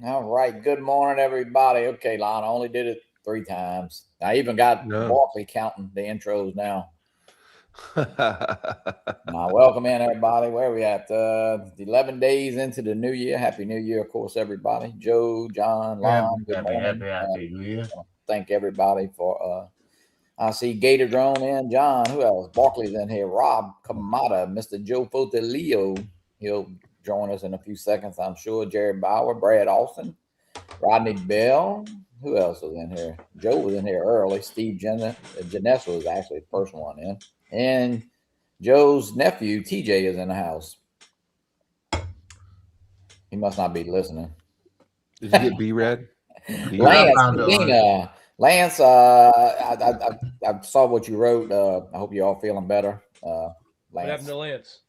All right. Good morning, everybody. Okay, Lon, I only did it 3 times. I even got No. Barkley counting the intros now. Now, welcome in, everybody. Where are we at? 11 days into the new year. Happy New Year, of course, everybody. Joe, John, Lon, good morning. Happy New Year. Thank everybody for. I see Gator Drone in. John, who else? Barkley's in here. Rob Kamada, Mr. Joe Fotelio. He'll join us in a few seconds, I'm sure. Jared Bauer, Brad Austin, Rodney Bell. Who else was in here? Joe was in here early. Steve Janessa was actually the first one in. And Joe's nephew, TJ, is in the house. He must not be listening. Did you get B-Red? Lance, I saw what you wrote. I hope you're all feeling better. What happened to Lance?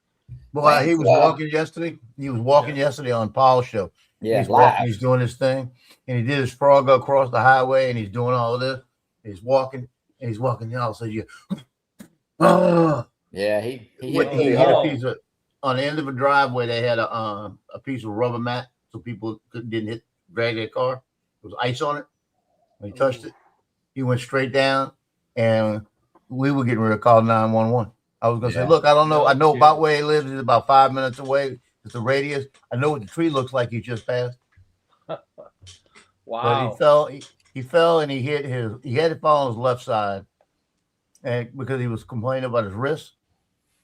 Well, he was walking yesterday. He was walking yesterday on Paul's show. Yeah, he's walking. He's doing his thing, and he did his frog across the highway, and he's doing all of this. He's walking, and he's walking down. So you, yeah, he hit a piece of on the end of a driveway. They had a piece of rubber mat so people didn't drag their car. There was ice on it. When he touched it, he went straight down, and we were getting ready to call 911. I was going to say, look, I don't know. I know about where he lives. He's about 5 minutes away. It's a radius. I know what the tree looks like he just passed. Wow. But he fell, and he had to fall on his left side, and because he was complaining about his wrist,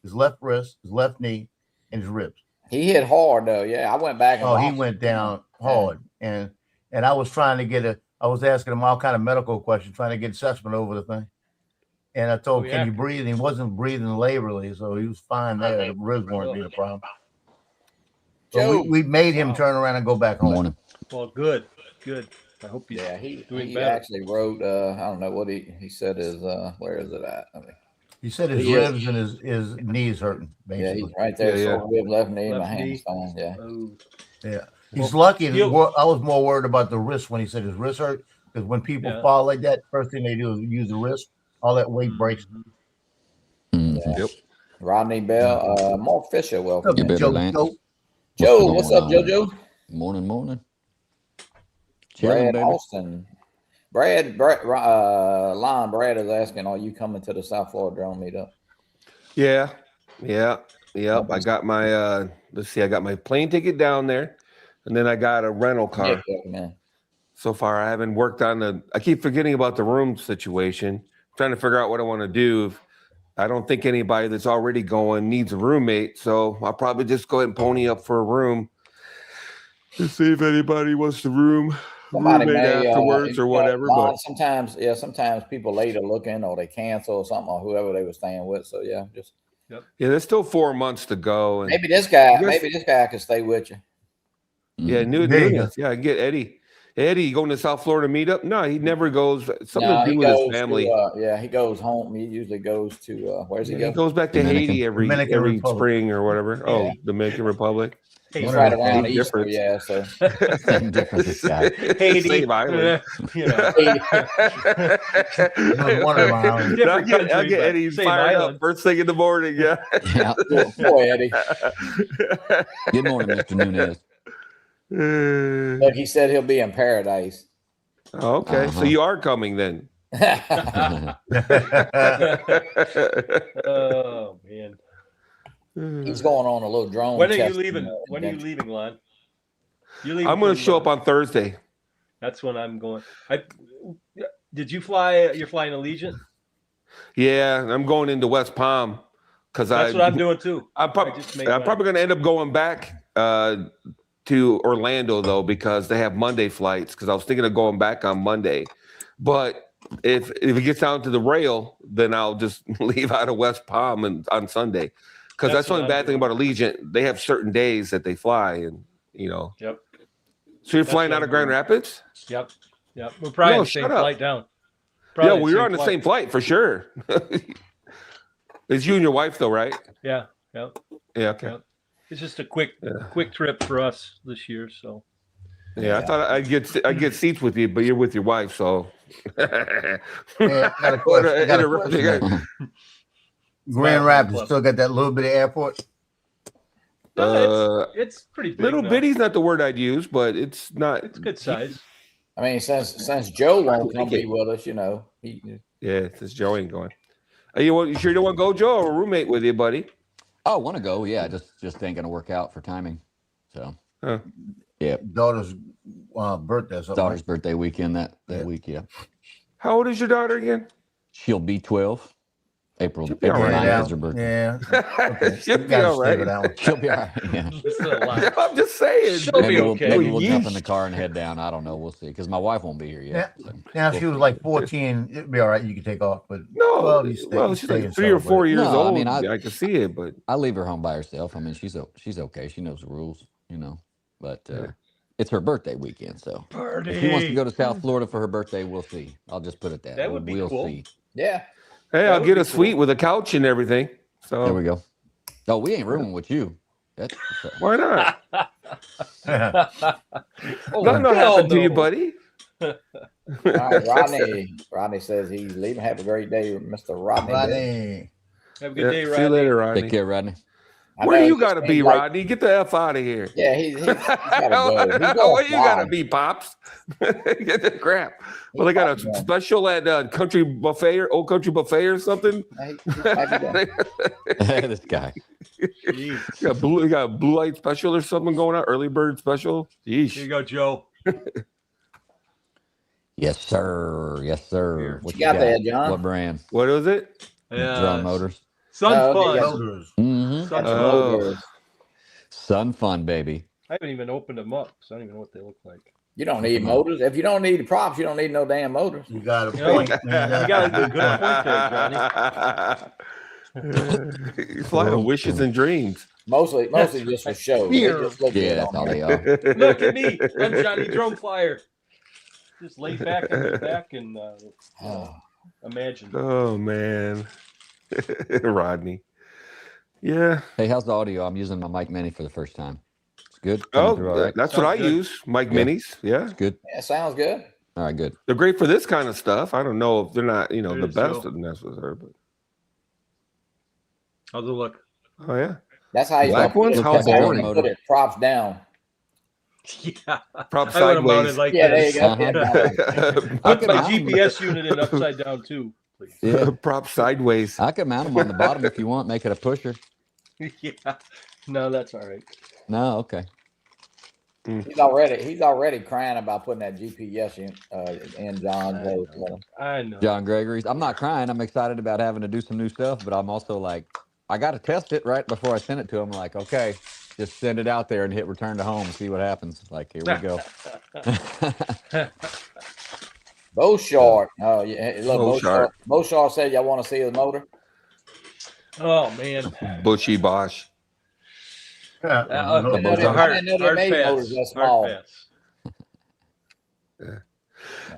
his left wrist, his left knee, and his ribs. He hit hard though. Yeah, I went back. He went down hard, and I was trying to get I was asking him all kind of medical questions, trying to get assessment over the thing. And I told him, can you breathe? And he wasn't breathing laborly, so he was fine there. The ribs weren't being a problem. So we made him turn around and go back home. Well, good. I hope he's doing better. He actually wrote, I don't know what he said is, where is it at? He said his ribs and his knees hurting, basically. Yeah, he's right there. So rib, left knee, my hand's fine. Yeah. Yeah. He's lucky. I was more worried about the wrist when he said his wrist hurt, because when people fall like that, first thing they do is use the wrist. All that weight breaks. Yep. Rodney Bell, Mark Fisher, welcome. Joe, what's up, JoJo? Morning. Brad Austin. Brad is asking, are you coming to the South Florida Drone meetup? Yeah. I got my I got my plane ticket down there, and then I got a rental car. So far, I haven't worked on I keep forgetting about the room situation. Trying to figure out what I want to do. I don't think anybody that's already going needs a roommate, so I'll probably just go ahead and pony up for a room to see if anybody wants the room. Somebody may afterwards or whatever. But sometimes people later look in or they cancel or something, or whoever they were staying with. So yeah, there's still 4 months to go. And maybe this guy can stay with you. Yeah, Nunez. Yeah, I get Eddie. Eddie, you going to South Florida meetup? No, he never goes. Something to do with his family. He goes home. He usually goes to where's he go? He goes back to Haiti every spring or whatever. Yeah. Oh, Dominican Republic. He's right around Easter, yeah. So same difference, guy. Haiti, same island. I get Eddie fired up first thing in the morning. Yeah. Boy, Eddie. Good morning, Mr. Nunez. Look, he said he'll be in paradise. Okay, so you are coming then. Oh man, he's going on a little drone. When are you leaving? When are you leaving, Lon? I'm going to show up on Thursday. That's when I'm going. Did you fly? You're flying Allegiant? Yeah, I'm going into West Palm because that's what I'm doing too. I'm probably going to end up going back to Orlando though, because they have Monday flights, because I was thinking of going back on Monday. But if it gets down to the rail, then I'll just leave out of West Palm on Sunday. Because that's the only bad thing about Allegiant. They have certain days that they fly, and Yep. So you're flying out of Grand Rapids? Yep. We're probably on the same flight down. Yeah, we're on the same flight for sure. It's you and your wife though, right? Yeah. Yep. Yeah, okay. Yep. It's just a quick trip for us this year, so. Yeah, I thought I'd get seats with you, but you're with your wife, so. I got a question. Grand Rapids still got that little bit of airport? No, it's pretty big. Little now. bitty's not the word I'd use, but it's not. It's good size. I mean, since Joe won't come be with us, Yeah, since Joe ain't going. You sure you don't want to go, Joe, or a roommate with you, buddy? Oh, want to go? Yeah, just ain't gonna work out for timing. So, yeah, Daughter's birthday. Or something. daughter's birthday weekend that week. Yeah, How old is your daughter again? she'll be 12. April be all right 9th is her birthday. Yeah. Okay. She'll You be gotta all stay right. with that one. She'll be all right. Yeah. It's still a lot. Yeah, I'm just saying. She'll be Maybe okay. maybe we'll jump in Yeesh. the car and head down. I don't know. We'll see. Because my wife won't be here yet. Yeah. So Now, if we'll she was see. like 14, it'd be all right. You could take off. But No, well, you stay, well, you she's stay like and 3 or 4 celebrate. years No, I old. mean, I can see it, but I leave her home by herself. I mean, she's okay. She knows the rules, But it's her birthday weekend, so if she wants to go to South Florida for her birthday, we'll see. I'll just put it That would be we'll cool. see. yeah. hey, That I'll would get be a suite with a couch and everything. So There we go. Oh, we ain't rooming with you. That's why not? Oh, Nothing will hell happen to you, no. buddy. All right, Rodney says he's leaving. Have a great day, Mr. Rodney. Rodney. Have a good day, See Rodney. you later, Rodney. take care, Rodney. I Where know you he gotta just be, seems like- Rodney? Get the F out of here. Yeah, he's gotta go. He's going Where you gotta fly. be, Pops? Get the crap. Well, they got a Yeah. special at Country Buffet or Old Country Buffet or something. He might be going. This guy. Jeez. You got a blue light special or something going on? Early bird special? Here you Yeesh. go, Joe. Yes, sir. Yes, sir. Here. What You got there, John? What brand? What was it? Drum Motors. Sun Oh, Fun. okay, yeah. Elders. Mm-hmm. Sun That's Fun. Oh. Motors. Sun Fun, baby. I haven't even opened them up, so I don't even know what they look like. You don't need motors. If you don't need props, you don't need no damn motors. You got a You know, point, you man. got a good point there, He's flying wishes and dreams. Mostly just for show. They Here. just look Yeah, good that's on all there. they are. Look at me. I'm Johnny Drum Flyer. Just lay back and imagine. Oh man, Rodney. Yeah. Hey, how's the audio? I'm using my Mike Mini for the first time. It's good. Coming through all right. That's what I Sounds good. use. Mike Yeah. Minis. Yeah, It's good. Yeah, sounds good. All right, good. they're great for this kind of stuff. I don't know if they're not, It the is, best Joe. of necessary, but How's it look? oh yeah, That's how you Black ones? Look How at that boring. motor. put it. Props down. Yeah. Prop I would have sideways. mounted like Yeah, there you this. go. Uh-huh. Yeah, I Put could my mount 'em. GPS unit in upside down too, please. Yeah, Prop sideways. I could mount them on the bottom if you want. Make it a pusher. Yeah. No, that's all right. No, okay. he's already crying about putting that GPS in John's way. I know. John Gregory's. I'm not crying. I'm excited about having to do some new stuff, but I'm also like, I got to test it right before I send it to him. Like, okay, just send it out there and hit return to home and see what happens. Like, here we go. Bo Short. Oh yeah, look, Bo Short. Bo Short said y'all want to see his motor. Oh man. Bushy Bosch. The Those are hard, I didn't know they hard made pass. motors that small. Hard pass.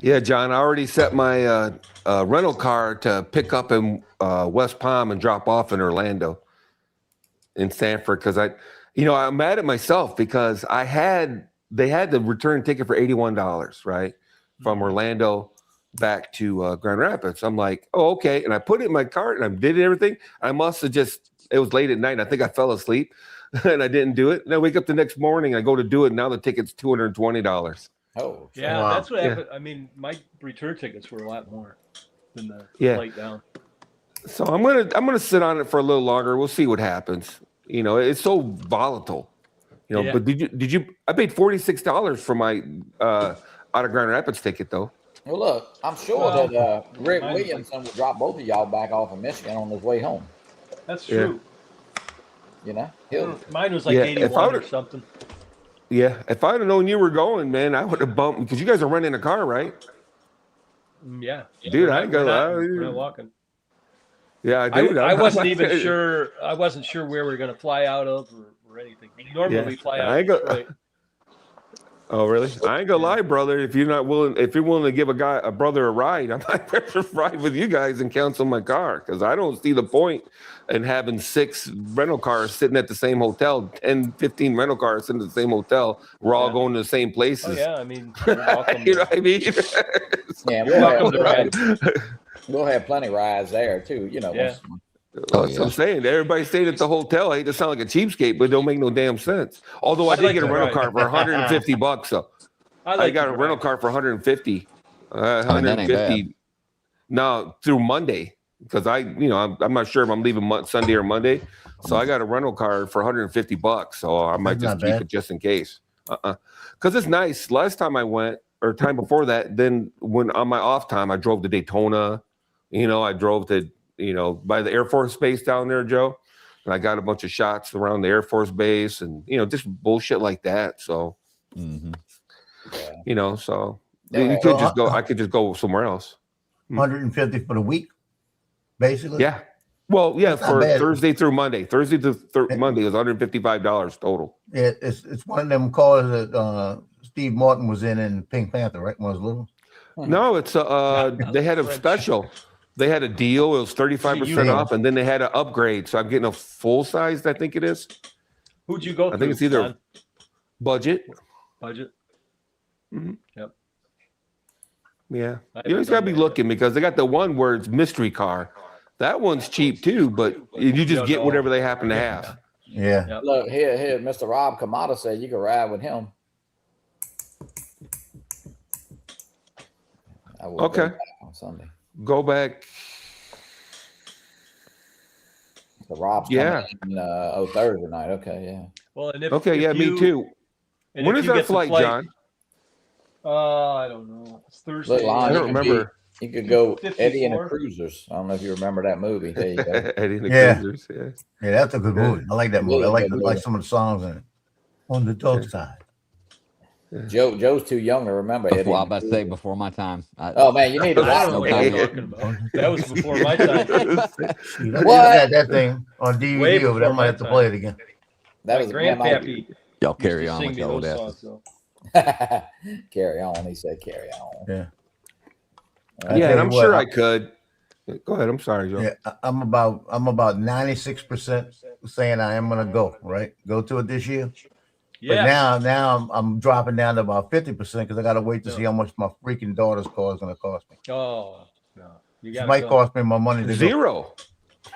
Yeah, John. I already set my rental car to pick up in West Palm and drop off in Orlando, in Sanford, because I'm mad at myself because they had the return ticket for $81, right, from Orlando back to Grand Rapids. I'm like, oh, okay, and I put it in my cart and I did everything. I must have it was late at night. And I think I fell asleep and I didn't do it. And I wake up the next morning. I go to do it. And now the ticket's $220. Oh, Yeah, Wow. that's what Yeah. happened. I mean, my return tickets were a lot more than the Yeah. flight down. So I'm gonna sit on it for a little longer. We'll see what happens. It's so volatile. Yeah. But did you? I paid $46 for my out of Grand Rapids ticket though. well, look, I'm sure Well, that Rick mine- Williamson will drop both of y'all back off of Michigan on his way home. That's Yeah. true. He'll Mine was like Yeah, if I 81 or would've- something. Yeah, if I'd have known you were going, man, I would have bumped because you guys are renting a car, right? Yeah. Dude, We're I not- ain't gonna we're lie. not walking. Yeah, dude. I wasn't even sure. I wasn't sure where we were going to fly out of or anything. Normally Yeah. we fly out I of go- Detroit. Oh, really? I ain't gonna lie, brother. If you're willing to give a brother a ride, I might rather ride with you guys and cancel my car because I don't see the point in having 6 rental cars sitting at the same hotel, 10, 15 rental cars sitting at the same hotel. We're all Yeah. going to the same Oh places. yeah, I mean, you're welcome. You know what I mean? yeah, You're welcome to ride. we'll have plenty of rides there too. Yeah. Oh, That's what I'm saying. Everybody stayed at the hotel. I hate to sound like a cheapskate, but it don't make no damn sense. Although I did get a rental car for $150. So I got a rental car for $150. I mean, that ain't bad. $150 now through Monday because I'm not sure if I'm leaving Sunday or Monday. So I got a rental car for $150. So I might just keep it just in case. Because it's nice. Last time I went, or time before that, then when on my off time, I drove to Daytona. I drove to, by the Air Force Base down there, Joe. And I got a bunch of shots around the Air Force Base and, just bullshit like that. So, so you could just go, I could just go somewhere else. 150 for the week, basically? Yeah. Well, yeah, for Thursday through Monday. Thursday to Monday is $155 total. Yeah, it's one of them cars that Steve Martin was in Pink Panther, right? When I was little. No, it's they had a special. They had a deal. It was 35% off, and then they had an upgrade. So I'm getting a full size. I think it is. Who'd you go? I think it's either budget. Mm-hmm. Yep. Yeah, you always gotta be looking because they got the one where it's mystery car. That one's cheap too, but you just get whatever they happen to have. Yeah. Yep. Look here, Mr. Rob Kamada said you can ride with him. I will Okay. go back on Sunday. Go back. The Rob's coming in, Thursday night. Okay, yeah. Well, and me too. When is that flight, John? I don't know. It's Thursday. Look, I don't remember. You could go 54. Eddie and the Cruisers. I don't know if you remember that movie. There you go. Eddie and the Cruisers. Yeah, that's a good movie. I like that movie. I like some of the songs in it. On the dark side. Joe's too young to remember Eddie. Well, I'm about to say before my time. Oh man, you need to I watch don't know it. what you're talking about. That was before my time. What? That thing on DVD Way over there. I before might have to my play it again. That My was grandpappy. Y'all carry used to on sing with me your old those asses. songs, so. Carry on. He said carry on. Yeah. Yeah, and I'm sure I could. Go ahead. I'm sorry, Joe. Yeah, I'm about 96% saying I am gonna go, right? Go to it this year. Yeah. But now I'm dropping down to about 50% because I gotta wait to see how much my freaking daughter's car is gonna cost me. Oh no. It might cost me my money to go. Zero.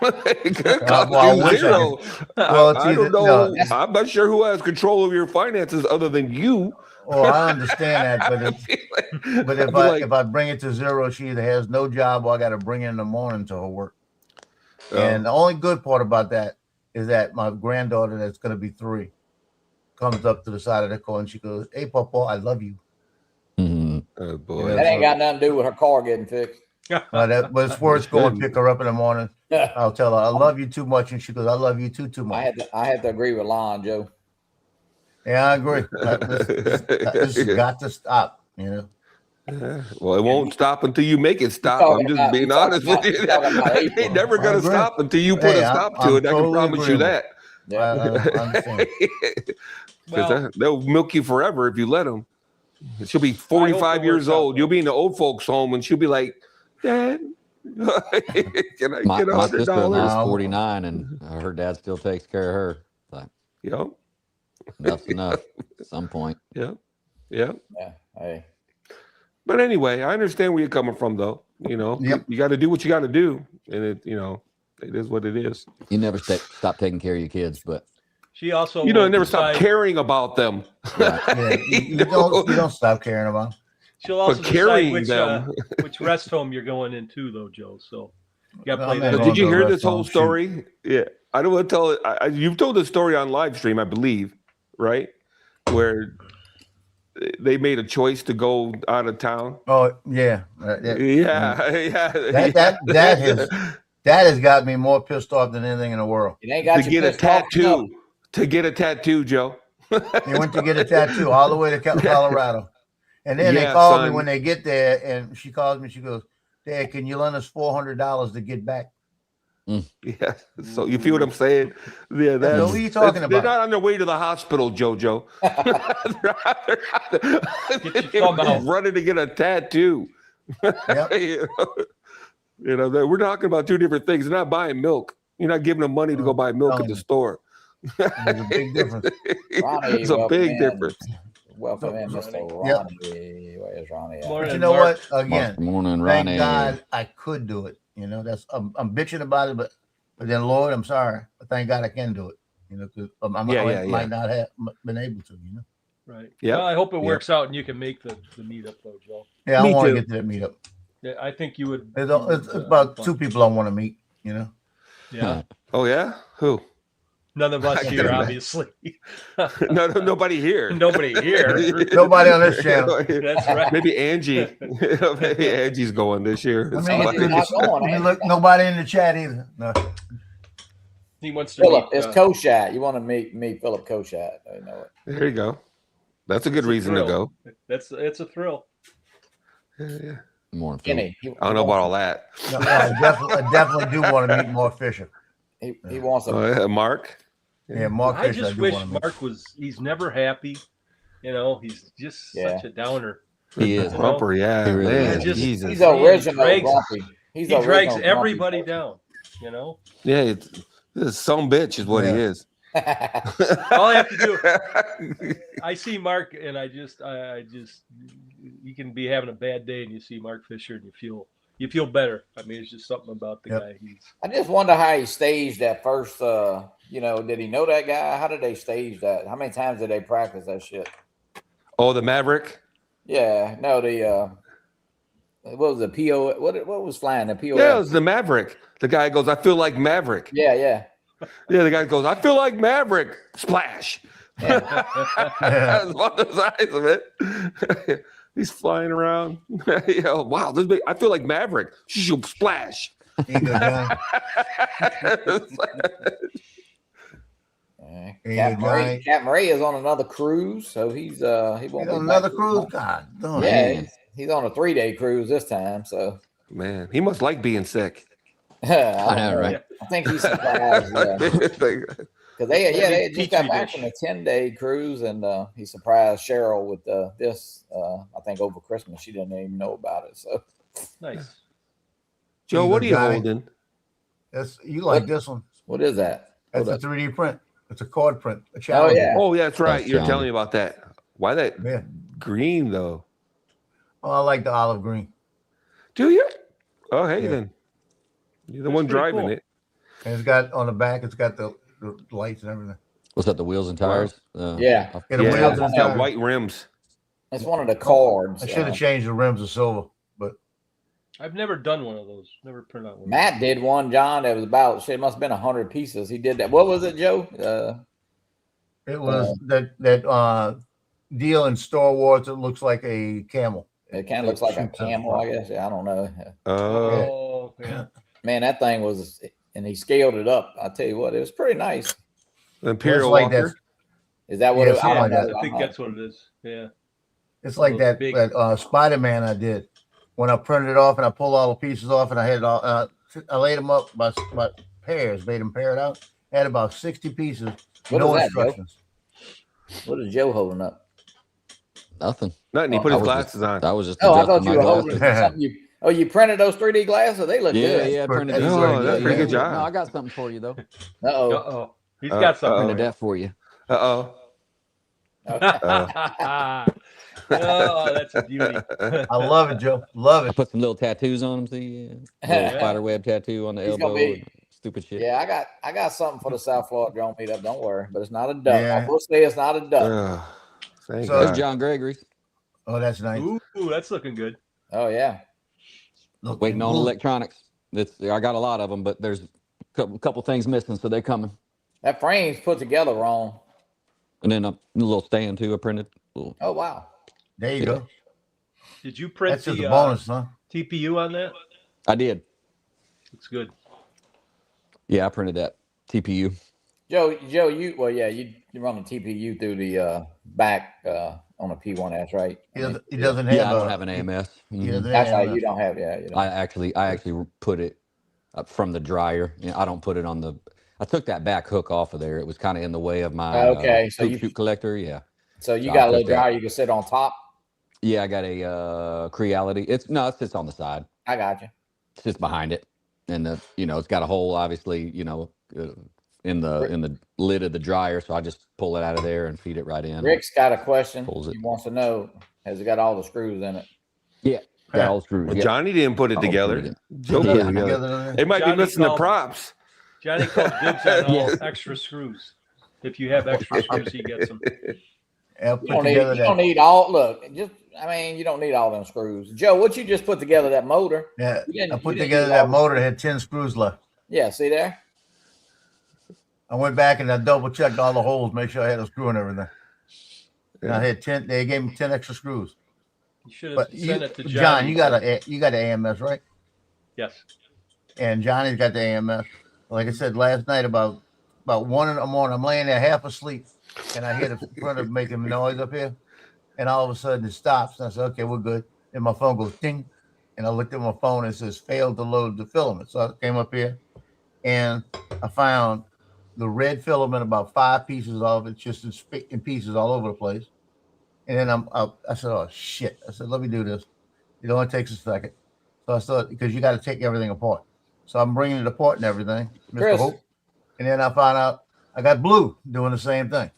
Well, zero. Well, I don't know. I'm not sure who has control of your finances other than you. Oh, I understand that, but if I bring it to zero, she either has no job or I got to bring it in the morning to her work. And the only good part about that is that my granddaughter, that's going to be 3, comes up to the side of the car and she goes, "Hey, Papa, I love you." Mm-hmm. Oh boy, that ain't got nothing to do with her car getting fixed. But it's where it's going. Pick her up in the morning. I'll tell her, "I love you too much," and she goes, "I love you too much." I had to agree with Lon, Joe. Yeah, I agree. This has got to stop. Well, it won't stop until you make it stop. I'm just being honest with you. It ain't never going to stop until you put a stop to it. I can promise you that. Yeah, I understand. Because they'll milk you forever if you let them. She'll be 45 years old. You'll be in the old folks' home, and she'll be like, "Dad, can I my get $100?" sister-in-law is 49, and her dad still takes care of her. Like, yep. Enough's enough at some point. Yep. Yeah. Hey. But anyway, I understand where you're coming from, though. You got to do what you got to do, and it is what it is. You never stop taking care of your kids, but she also never stop caring about them. Right. Yeah, you don't stop caring about them. She'll also carrying decide them. which rest home you're going into, though, Joe. So you got to play Well, that. Did you hear this whole story? Yeah, I don't want to tell it. You've told the story on live stream, I believe, right? Where they made a choice to go out of town. Oh yeah, that has got me more pissed off than anything in the world. It ain't got to get a tattoo. To get a tattoo, Joe. They went to get a tattoo all the way to Colorado, and then they called me when they get there, and she calls me. She goes, "Dad, can you lend us $400 to get back?" Yeah. So you feel what I'm saying? Yeah. What are you talking about? They're not on their way to the hospital, JoJo. they're running to get a tattoo. Yep. We're talking about two different things. They're not buying milk. You're not giving them money to go buy milk at the store. There's a big difference. Ronnie, it's a big difference. Welcome in, Mr. Ronnie. Where's Ronnie? But you know what? Again, morning, Ronnie. Thank God I could do it. I'm bitching about it, but But then, Lord, I'm sorry. But thank God I can do it. You know, because I might not have been able to. You know. Right. Yep. Well, I hope it works out and you can make the meetup though, Joe. Yeah, Me I want too. to get to that meetup. Yeah, I think you would. It's about 2 people I want to meet. You know. Yeah. Oh yeah, who? None of us I here, can obviously. No, nobody here. Nobody here. Nobody on this channel. That's right. Maybe Angie. Maybe Angie's going this year. I Somebody's mean, not going, look, nobody in the chat either. No. He wants to Philip, meet, it's Koshat. You want to meet Philip Koshat. I know it. There you go. That's a good It's a reason to thrill. go. It's a thrill. Yeah. More than Kenny. I don't know about all that. No, I definitely do want to meet Mark Fisher. He wants a Oh, yeah. Mark. Yeah, Mark I Fisher. just do wish wanna meet. Mark he's never happy. You know, he's just such a downer. He is. Bumper, yeah. He really Man, is. Just- Jesus. He's original drags- grumpy. He's He drags original everybody grumpy. down. You know, Yeah, this some bitch is what he is. all I have to do. I see Mark, and I just, you can be having a bad day, and you see Mark Fisher, and you feel better. I mean, it's just something about the guy. I just wonder how he staged that first. Did he know that guy? How did they stage that? How many times did they practice that shit? Oh, the Maverick. Yeah, no, what was the PO? What was flying the PO? Yeah, it was the Maverick. The guy goes, "I feel like Maverick." Yeah. Yeah, the guy goes, "I feel like Maverick." Splash. That's one of the size of it. He's flying around. Wow, this big. I feel like Maverick. Splash. Ain't good, John. Captain Ray is on another cruise, so he won't He's be on another back. cruise. God, damn. Yeah, he's on a 3-day cruise this time. So Man, he must like being sick. I know, know. right? I think he's surprised because they just got back from a 10-day cruise, and he surprised Cheryl with this. I think over Christmas, she didn't even know about it. So Nice. Joe, what are you Johnny. holding? You like this one? what is that? That's Hold a up. 3D print. It's a card print. A challenge. yeah. Oh, yeah, that's right. That's You're Johnny. telling me about that. Why that Yeah. green though? Oh, I like the olive green. Do you? Oh, hey Yeah. then. You're the That's one pretty driving cool. it. And it's got on the back. It's got the lights and everything. What's that? The wheels and tires? Yeah. Yeah, the Yeah, wheels that's and got tires. white rims. That's one of the cards. I should have changed the rims to silver, but I've never done one of those. Never printed out one. Matt did one, John. That was about. Shit, it must have been 100 pieces. He did that. What was it, Joe? it was that deal in Star Wars. It looks like a camel. It kind of looks like a camel, I guess. I don't know. Oh, yeah. Man, that thing was, and he scaled it up. I tell you what, it was pretty nice. Imperial like Walker. Is that what Yeah, it was? something like Yeah, that. I think that's what it is. Yeah. It's like Those that big- Spider-Man I did when I printed it off and I pulled all the pieces off and I had it all. I laid them up by pairs, made them paired out. Had about 60 pieces. What no is that, Joe? instructions. What is Joe holding up? Nothing. Nothing. He Oh, put I his was glasses on. That was just Oh, I adjusting thought you my were holding glasses. something. You printed those 3D glasses? They look Yeah, good. yeah, I printed That's these. pretty Oh, that's a pretty good job. No, I got something for you though. Uh-oh. Uh-oh. He's got something. Printed that for you. Uh-oh. Oh, that's a beauty. I love it, Joe. Love I it. put some little tattoos on them. See, little Yeah. spider web tattoo on the He's gonna elbow. be- and stupid shit. Yeah, I got something for the South Florida drone meetup. Don't worry, but it's not a duck. Yeah. I will say it's not a duck. Oh, thank So- There's God. John Gregory's. Oh, that's nice. Ooh, that's looking good. Oh yeah. Look, Waiting on ooh, electronics. I got a lot of them, but there's a couple things missing, so they're coming. That frame's put together wrong. And then a little stand too. I printed. Little, Oh wow. There you Yeah. go. Did you print That's just the a bonus, huh? TPU on that? I did. It's good. Yeah, I printed that TPU. Joe, you run the TPU through the back on a P1S, right? He doesn't have. Yeah, I don't have an AMS. He Mhm. doesn't That's have how a- you don't have. Yeah, you don't. I actually put it up from the dryer. You know, I don't put it on the. I took that back hook off of there. It was kind of in the way of my Okay, so hoop you- shoot collector. Yeah, So you So got I a little put that- dryer you can sit on top. yeah. I got a Creality. It sits on the side. I got you. It sits behind it, and it's got a hole. Obviously, in the lid of the dryer. So I just pull it out of there and feed it right in. Rick's got a question. Pulls it. He wants to know: has it got all the screws in it? Got all screws. Well, Yeah. Johnny didn't put it All together. screwed in. Joe put Yeah. it together. Together. It might Johnny be missing the called- props. Johnny calls dibs on all extra screws. If you have extra screws, he gets them. I'll You put don't need, together you don't that. need all. Look, you don't need all them screws. Joe, what you just put together that motor? Yeah, You didn't- I you put didn't together use that all the motor that screws. had 10 screws left. Yeah, see there? I went back and I double checked all the holes, make sure I had a screw and everything. And I had 10. They gave me 10 extra screws. You should have But sent it to John, Johnny. you got the AMS, right? Yes. And Johnny's got the AMS. Like I said last night, about 1 in the morning, I'm laying there half asleep, and I hear the printer making noise up here, and all of a sudden it stops. And I said, "Okay, we're good." And my phone goes ding, and I looked at my phone and it says failed to load the filament. So I came up here, and I found the red filament, about 5 pieces of it, just in pieces all over the place. And then I said, "Oh shit!" I said, "Let me do this." It only takes a second. So I started, because you got to take everything apart. So I'm bringing it apart and everything, Mr. Chris. Hope. And then I found out I got Blue doing the same thing.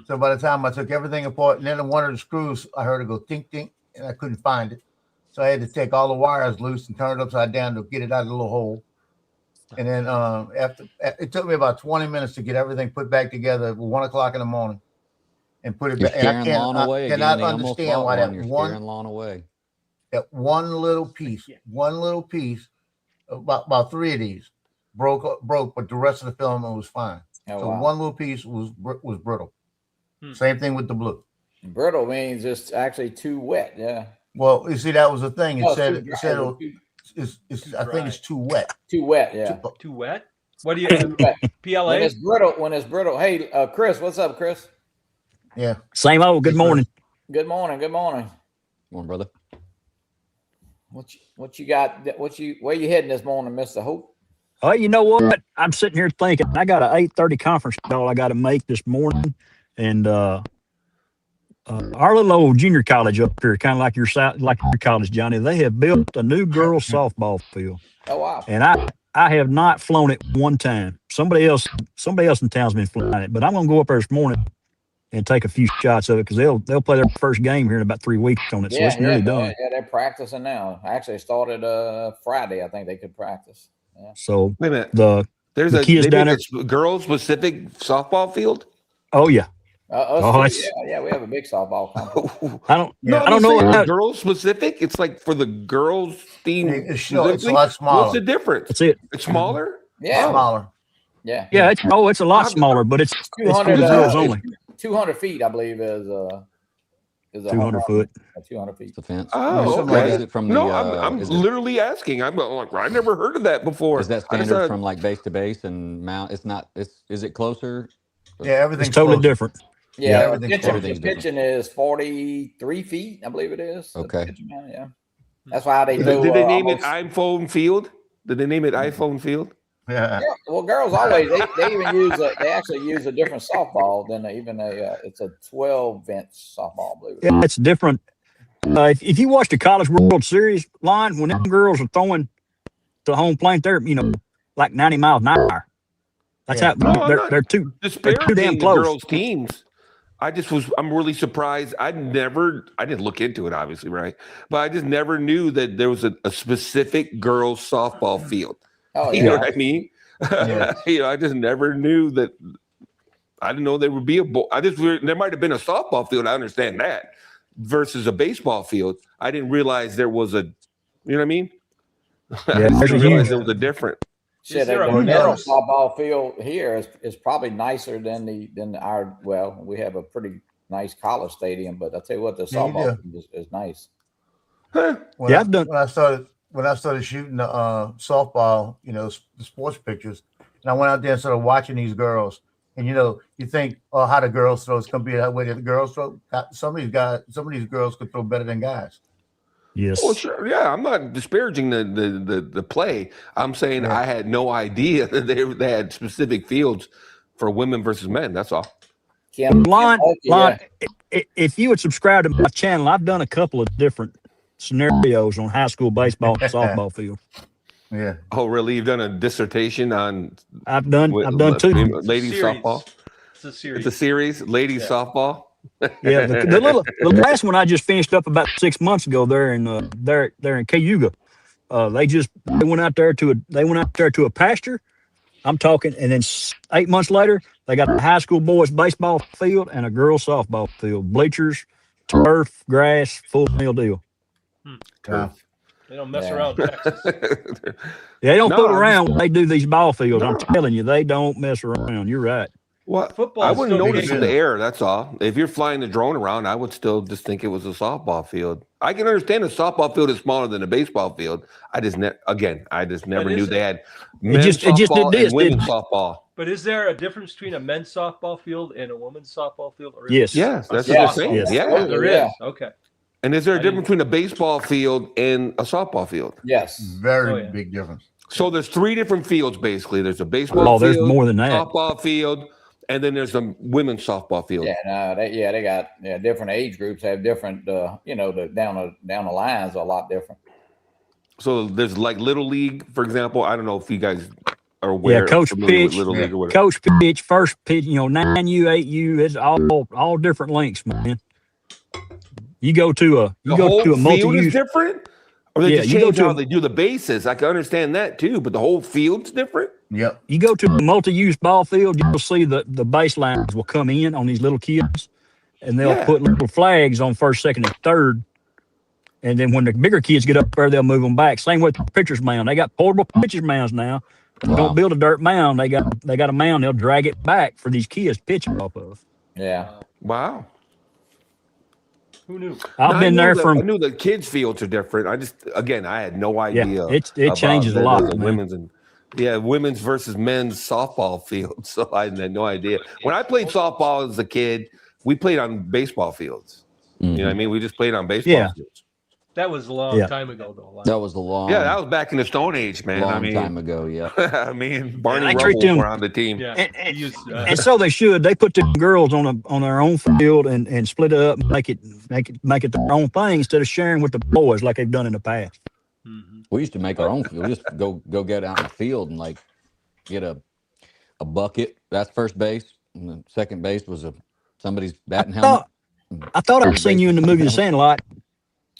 So by the time I took everything apart, and then one of the screws, I heard it go tink tink, and I couldn't find it. So I had to take all the wires loose and turn it upside down to get it out of the little hole. And then after it took me about 20 minutes to get everything put back together at 1 o'clock in the morning and put it You're back. And scaring lawn away I again. cannot He almost understand bought why one. that You're one scaring lawn away. one little piece, about 3 of these broke, but the rest of the filament was fine. Oh, So wow. one little piece was brittle. Hmm. Same thing with the Blue. Brittle means it's actually too wet. Yeah. Well, you see, that was the thing. It No, said it's too it said dry. it's Too I think dry. it's too wet. Too wet. Yeah. Too wet? What do you Too wet. When PLA? it's brittle. Hey, Chris, what's up, Chris? Yeah. Same old. Good morning. Good morning. Good morning. Come on, brother. What you got? Where you heading this morning, Mr. Hope? Oh, you know what? I'm sitting here thinking I got an 8:30 conference call I got to make this morning, and our little old junior college up here, kind of like your college, Johnny. They have built a new girls softball field, Oh wow. and I have not flown it one time. Somebody else in town's been flying it, but I'm gonna go up there this morning and take a few shots of it because they'll play their first game here in about 3 weeks on it, so it's nearly done. Yeah, they're practicing now. Actually, it started Friday. I think they could practice. Yeah. So Wait a minute. the There's kids down a girls specific softball field. oh yeah, Yeah, we have a big softball complex. I don't No, know how, girls specific. It's like for the girls team. It's a lot What's smaller. the difference? that's it. It's smaller. Yeah, Smaller. yeah. Yeah, it's a lot smaller, but it's for the 200, girls only. 200 feet, I believe, is a 200 foot. 200 feet. It's the fence. Oh, Something What okay. is it from the? No, I'm is it- literally asking. I'm like, I never heard of that before. Is that I just standard thought- from like base to base and mount? It's not. Is it closer? Yeah, everything's It's totally closer. different. Yeah, everything's the everything's pitching is 43 feet, I believe it is. the Okay. pitching mound, yeah. That's why they Did do. they name it almost- iPhone Field? Did they name it iPhone Field? Yeah. Well, girls always they even use they actually use a different softball than it's a 12-inch softball. I believe it is. Yeah, it's different. If you watch the College World Series line, when them girls are throwing to home plate, they're like 90 miles an hour. That's Yeah. how No, I'm not they're too damn Disparaging the close. girls' teams. I'm really surprised. I didn't look into it, obviously, right? But I just never knew that there was a specific girls' softball field. Oh You know yeah. what I mean? Yeah. I just never knew that. I didn't know there would be there might have been a softball field. I understand that versus a baseball field. I didn't realize there was a, you know what I mean? I Yeah, there's a didn't realize huge- there was a different. Shit, Is there a the girls fence? softball field here is probably nicer than our. Well, we have a pretty nice college stadium, but I tell you what, the Yeah, you softball field is nice. Huh. When Yeah, I, I've done- when I started shooting the softball, the sports pictures, and I went out there and started watching these girls, and you think, oh, how the girls throw, it's gonna be that way that the girls throw. Some of these girls could throw better than guys. Yes. Well, sure. Yeah, I'm not disparaging the play. I'm saying Yeah. I had no idea that they had specific fields for women versus men. That's all. Lon, yeah. if you would subscribe to my channel, I've done a couple of different scenarios on high school baseball and softball field. Yeah. Oh, really? You've done a dissertation on I've done two. ladies Series. softball. It's a series. It's a series, ladies Yeah. softball. Yeah, the last one I just finished up about 6 months ago. There in Cayuga. They went out there to a pasture, I'm talking, and then 8 months later, they got the high school boys baseball field and a girls softball field, bleachers, turf, grass, full meal deal. Turf. They don't mess around in Texas. They don't No, fool I'm around just- when they do these ball fields. No. I'm telling you, they don't mess around. You're right. What? Football I is wouldn't still notice in the big. air. That's all. If you're flying the drone around, I would still just think it was a softball field. I can understand a softball field is smaller than a baseball field. I just never is knew it? they had men's just softball did this, and women's didn't it? softball. But is there a difference between a men's softball field and a women's softball field? Or is Yes. Yes, that's Yes. what I'm saying. Yes. Yeah. it- there Yeah. is. Okay. And is there a I didn't- difference between a baseball field and a softball field? Yes. Very Oh, yeah. big difference. So there's 3 different fields basically. There's a baseball Oh, there's field, more than that. softball field, and then there's a women's softball field. Yeah, no, they got different age groups have different the down the lines are a lot different. So there's like Little League, for example. I don't know if you guys are aware. Yeah, Coach familiar with Pitch. Little League or whatever. Coach pitch, first pitch, 9U, 8U, it's all different lengths, man. You go to a The whole to a field is multi-use. different? Or they Yeah, just you go change to how a- they do the bases. I can understand that too, but the whole field's different? Yep. You go to a multi-use ball field, you'll see the baselines will come in on these little kids, and they'll Yeah. put little flags on first, second, and third. And then when the bigger kids get up there, they'll move them back. Same with the pitcher's mound. They got portable pitcher's mounds now. Wow. Don't build a dirt mound. They got a mound. They'll drag it back for these kids pitching off of. Yeah. Wow. Who knew? I've Now, been there I from. knew the kids' fields are different. I had no idea. Yeah, it about changes a the lot, man. women's and women's versus men's softball field. So I had no idea. When I played softball as a kid, we played on baseball fields. You know what I mean? We just played on baseball Yeah. fields. That was a long Yeah. time ago, though. That was a long, Yeah, that was back in the Stone Age, man. long time ago. Yeah. I mean, Barney I treat Rubble them- were on the team. Yeah. And- he used, And so they should. They put the girls on their own field and split it up, and make it their own thing instead of sharing with the boys like they've done in the past. mhm. We used to make our own field. Just go get out in the field and like get a bucket. That's first base, and the second base was somebody's batting helmet. I thought I'd seen you in the movie The Sandlot.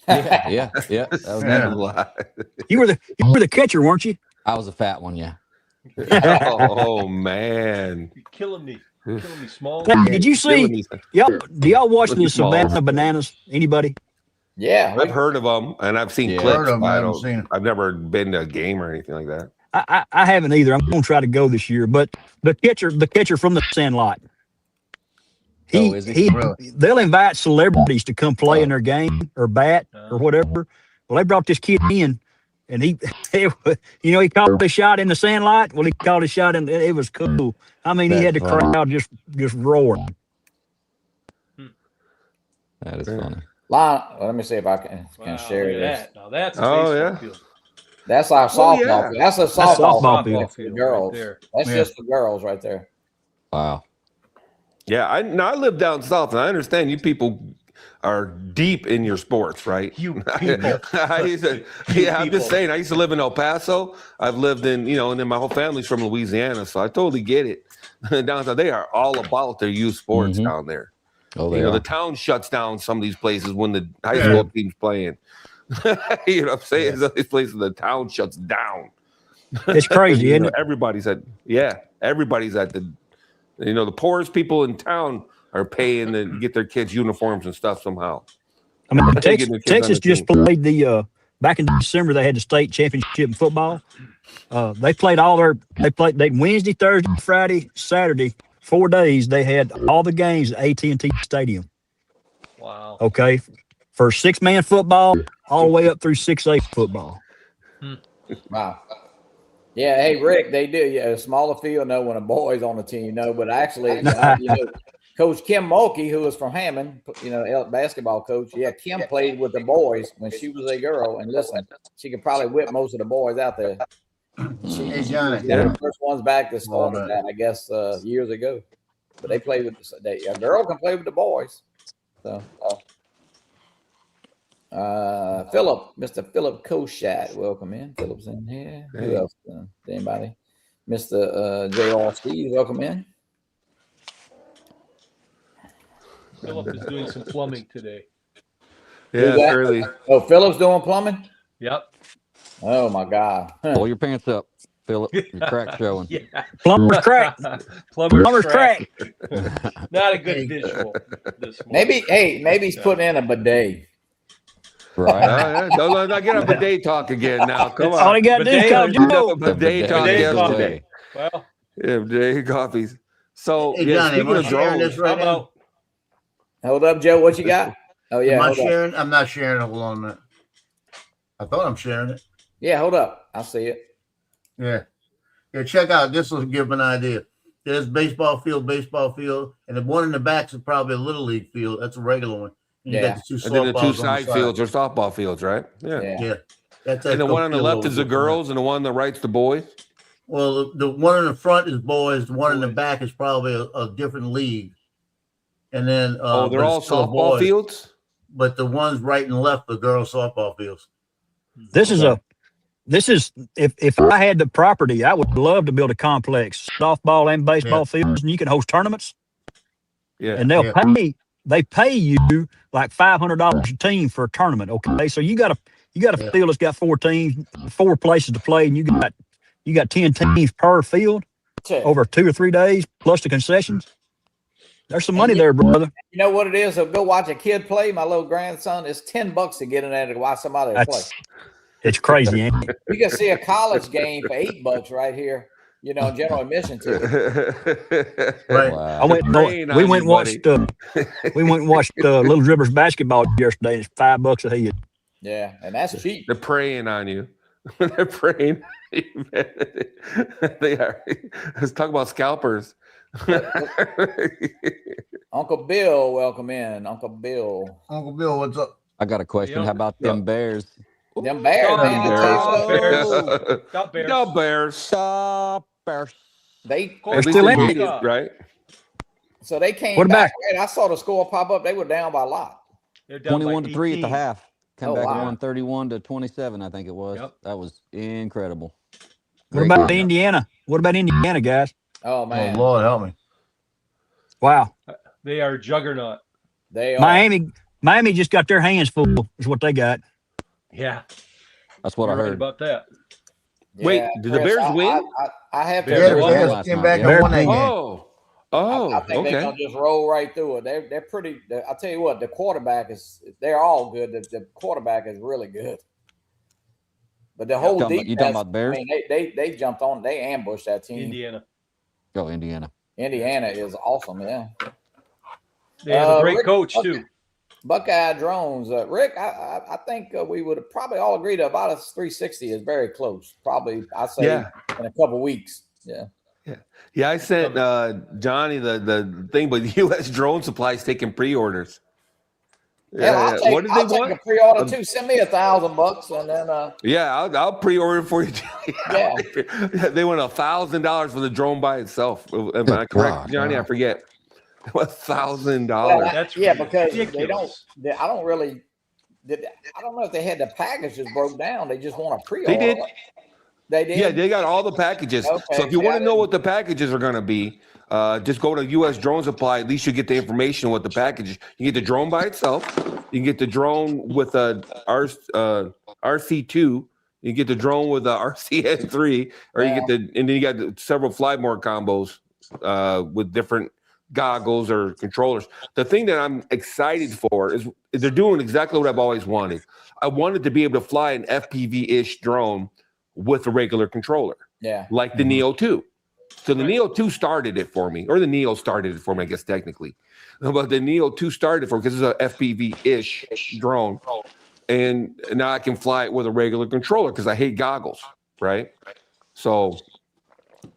Yeah. That was Yeah. You were the catcher, weren't you? I was a fat one. Yeah. Oh man. You're killing me. You're killing me small. Hey, did you see? Do y'all watch the Savannah Bananas? Anybody? Yeah. I've heard of them and I've seen Yeah. clips. Heard of 'em, but I haven't seen 'em. I've never been to a game or anything like that. I haven't either. I'm going to try to go this year. But the catcher from the Sandlot, Is he? Really? they'll invite celebrities to come play in their game or bat or whatever. Well, they brought this kid in, and he called a shot in the Sandlot. Well, he called a shot, and it was cool. I mean, he had the That's funny. crowd just roaring. That is funny. Let me see if I can Wow, share look at this. that. Now that's a Oh, baseball yeah. field. That's our softball. yeah. Field. That's a That's softball, softball field field. for the girls. Right there. That's Yeah. just the girls right there. Wow. Yeah, I live down south and I understand you people are deep in your sports, right? You people. I used to, I'm just saying, I used to live in El Paso. I've lived in, and then my whole family's from Louisiana, so I totally get it. Down south, they are all about their youth sports Mhm. down there. Oh, they The are. town shuts down some of these places when the high school team's playing. You know what I'm saying? Some of these places, the town shuts down. It's crazy, isn't it? Everybody's at the, the poorest people in town are paying to get their kids uniforms and stuff somehow. I mean, They get their kids on Texas the just team. played the back in December. They had the state championship in football. They played they Wednesday, Thursday, Friday, Saturday, 4 days. They had all the games at AT&T Stadium. Wow. Okay, for 6-man football all the way up through 6A football. Wow. Yeah, hey Rick, they do. Yeah, a smaller field. No, when a boy's on the team, no. But actually, Coach Kim Mulkey, who was from Hammond, basketball coach. Yeah, Kim played with the boys when she was a girl. And listen, she could probably whip most of the boys out there. Hey, Johnny. One of the first ones back that started that, I guess, years ago. But they played with a girl can play with the boys. So, Mr. Philip Koshat, welcome in. Philip's in here. Hey. Who else? Anybody? Mr. J.R. Steve, welcome in. Philip is doing some plumbing today. Yeah, that? early. Oh, Philip's doing plumbing? Yep. Oh my God. Pull your pants up. Philip, your crack showing. Yeah. Plumber's crack. Plumber's crack. Not a good visual this morning. Maybe he's putting in a bidet. Right. Don't get a bidet talk again now. Come on. All he got to do is call Joe. Bidet talk Bidet yesterday. Well, Yeah, bidet coffees. So, Hey, yeah, Johnny, am speaking I of sharing drones, this right now? Hold up, Joe. What you got? Oh yeah. Am I Hold up. sharing? I'm not sharing it. Hold on a minute. I thought I'm sharing it. Yeah, hold up. I see it. Yeah. Yeah, check out. This will give an idea. There's baseball field, and the one in the back is probably a little league field. That's a regular one. And you got the two and then the two softballs on side fields are softball fields, right? Yeah. Yeah. That's And the one on the field left over is the there. girls, and the one on the right's the boys. Well, the one in the front is boys. The one in the back is probably a different league. And then They're but all it's still softball boys. fields. But the ones right and left are girls softball fields. This is if I had the property, I would love to build a complex, softball and baseball fields, and you can host tournaments. Yeah, And they pay you like $500 a team for a tournament. Okay, so you got a field that's got 4 teams, 4 places to play, and you got 10 teams per field over 2 or 3 days plus the concessions. There's some money there, brother. You know what it is? So go watch a kid play. My little grandson. It's $10 to get in there to watch somebody play. It's crazy, ain't it? You can see a college game for $8 right here. You know, general admission ticket. Right. Wow. We went and watched Little Dribbers basketball yesterday. It's $5 a head. Yeah, and that's cheap. They're preying on you. They're preying. They are. Let's talk about scalpers. Uncle Bill, welcome in. Uncle Bill. Uncle Bill, what's up? I got a question. How about them Bears? Them Bears. Stop Bears. No Bears. Stop Bears. They At least still they in made it. it, right? so they came What back. about- Right? I saw the score pop up. They were down by a lot. They're down by 21-3 at the 18. half. Come Oh, back wow. and won 31-27, I think it was. Yep. That was incredible. What Great about game. Indiana? What about Indiana, guys? Oh man, Oh, Lord help me. Wow. They are juggernaut. they are. Miami just got their hands full, is what they got. Yeah. That's what You're I right heard. about that. Wait, did the Bears win? I have to. Bears Yeah, Bears the won Bears last came night, back yeah. and won that game. I think they're Okay. gonna just roll right through it. They're pretty. I'll tell you what, the quarterback is. They're all good. The quarterback is really good. But the whole defense. You talking about Bears? I mean, they jumped on. They ambushed that team. Indiana. Go Indiana. Indiana is awesome. Yeah. They have a great Rick- coach too. Buckeye drones. Rick, I think we would probably all agree to about a 360 is very close. Probably, I say in a couple weeks. Yeah. Yeah, I sent Johnny the thing, but U.S. Drone Supply is taking pre-orders. Yeah, What did they I'll take want? a pre-order too. Send me $1,000 and then Yeah, I'll pre-order for you. Yeah. They want $1,000 for the drone by itself. Am I correct, Johnny? I forget. $1,000. That's because ridiculous. I don't know if they had the packages broke down. They just want a pre-order. They did. They did. Yeah, they got all the packages. Okay, So if you see, want I to know didn't- what the packages are going to be, just go to U.S. Drone Supply. At least you get the information on what the packages. You get the drone by itself. You can get the drone with a RC2. You get the drone with a RCS3, or you get and then you got several fly more combos with different goggles or controllers. The thing that I'm excited for is they're doing exactly what I've always wanted. I wanted to be able to fly an FPV-ish drone with a regular controller, like the Neo 2. So the Neo 2 started it for me, or the Neo started it for me, I guess technically. But the Neo 2 started it for me because it's an FPV-ish drone. And now I can fly it with a regular controller because I hate goggles, right? So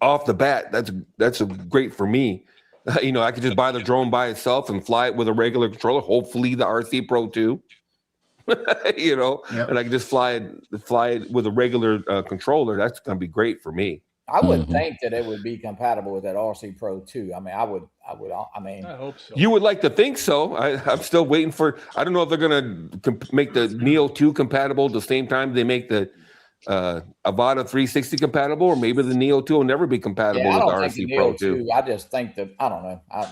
off the bat, that's great for me. I could just buy the drone by itself and fly it with a regular controller, hopefully the RC Pro 2. And I can just fly it with a regular controller. That's going to be great for me. I wouldn't think that it would be compatible with that RC Pro 2. I mean, I hope so. You would like to think so. I'm still waiting for. I don't know if they're going to make the Neo 2 compatible at the same time they make the Avata 360 compatible, or maybe the Neo 2 will never be compatible with the RC Pro 2. I just think that I don't know. I It's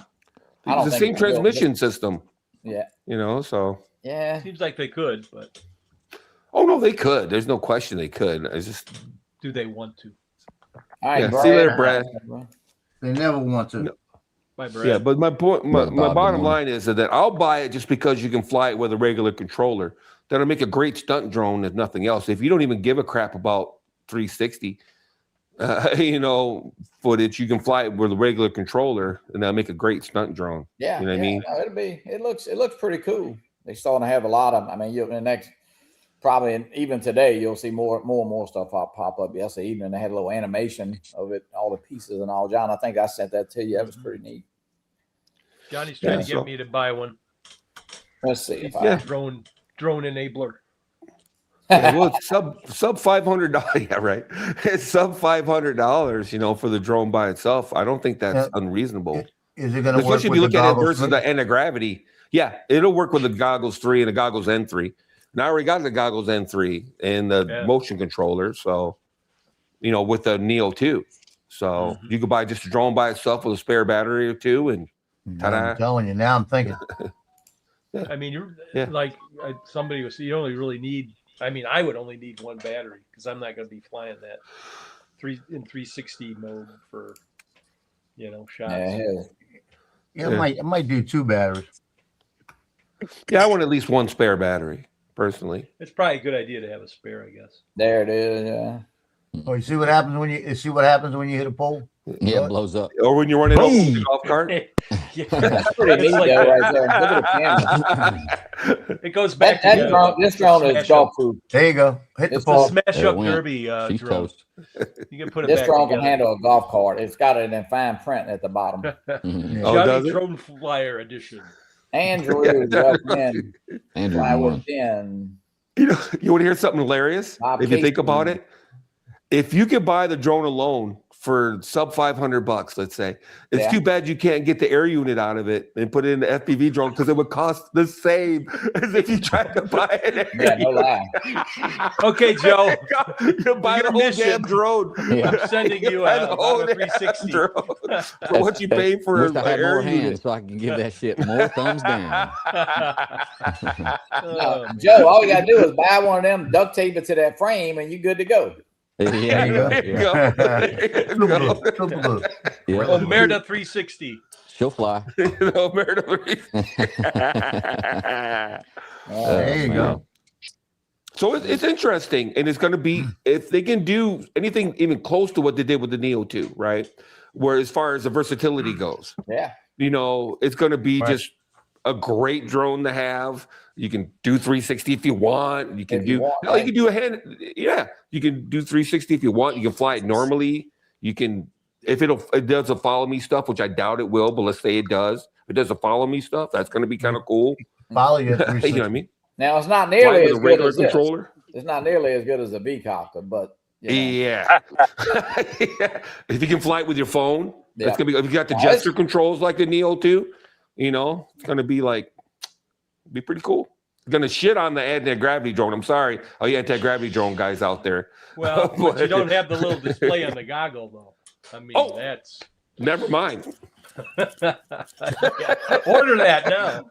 don't the think same transmission system. Yeah. So. Yeah. Seems like they could, but. Oh no, they could. There's no question they could. It's just. Do they want to? All right, Yeah, Brad. see you later, Brad. They never want to. No. My Brad. Yeah, but my point, my Brother Bob, good bottom morning. line is that I'll buy it just because you can fly it with a regular controller. That'll make a great stunt drone, if nothing else. If you don't even give a crap about 360, footage, you can fly it with a regular controller, and that'll make a great stunt drone. Yeah, You know what I mean? No, it looks pretty cool. They starting to have a lot of. I mean, in the next probably even today you'll see more and more stuff pop up. Yesterday evening they had a little animation of it, all the pieces and all. John, I think I sent that to you. That was pretty neat. Johnny's trying to get me to buy one. Let's see if drone enabler. Yeah, well, it's sub $500. Yeah, right. It's sub $500. For the drone by itself. I don't think that's unreasonable. Is it going to work? Especially if you look at it versus the anti-gravity. Yeah, it'll work with the Goggles 3 and the Goggles N3. And I already got the Goggles N3 and the motion controller. So, with the Neo 2. So you could buy just a drone by itself with a spare battery or two, and ta-da. I'm telling you now. I'm thinking. I mean, like somebody was. You only really need. I mean, I would only need one battery because I'm not going to be flying that 360 mode for shots. Yeah, it might do 2 batteries. Yeah, I want at least one spare battery, personally. It's probably a good idea to have a spare, I guess. There it is. Yeah. Oh, you see what happens when you hit a pole? Yeah, it blows up. Or when you're running over the golf cart. That's pretty neat like right there. Look at the camera. It goes back this drone is golf proof. There you go. Hit the It's pole. smash There it up went. derby She's drone. toast. You can put it This back drone can together. handle a golf cart. It's got it in fine print at the bottom. Mhm. Oh, does Johnny it? Drone Flyer Edition. Andrew, welcome Andrew, Fly good morning. with Ben. You want to hear something hilarious? Bob If you think Casey. about it, if you could buy the drone alone for sub $500, let's say, it's too bad you can't get the air unit out of it and put it in the FPV drone because it would cost the same as if you tried to buy it. Yeah, no lie. Okay, Joe. You buy the whole damn drone. Yeah. I'm sending you Buy the a whole Baba 360. damn drone for what you pay for Wish the I had air more hands unit. so I can give that shit more thumbs down. Joe, all you gotta do is buy one of them, duct tape it to that frame, and you good to go. Yeah, There you go. There you go. Super glue. yeah. Oh, Merida 360. She'll fly. There you go. So it's interesting, and it's going to be if they can do anything even close to what they did with the Neo 2, right? Where as far as the versatility goes, Yeah. it's going to be Right. just a great drone to have. You can do 360 if you want. You can If you do want, hell, you can do a hand. Yeah, you can do 360 if you want. You can fly it normally. You can if it does a follow me stuff, which I doubt it will, but let's say it does. If it does a follow me stuff, that's going to be kind of cool. Follow you. You know what I mean? Now it's not Fly nearly with as a good regular as this. controller. It's not nearly as good as a V-copter, but Yeah. If you can fly it with your phone, Yeah. it's gonna be. If you got the Well, gesture controls like the Neo 2, it's gonna be be pretty cool. Gonna shit on the anti-gravity drone. I'm sorry, all you anti-gravity drone guys out there. Well, but you don't have the little display on the goggle, though. I mean, that's. Never mind. Order that now.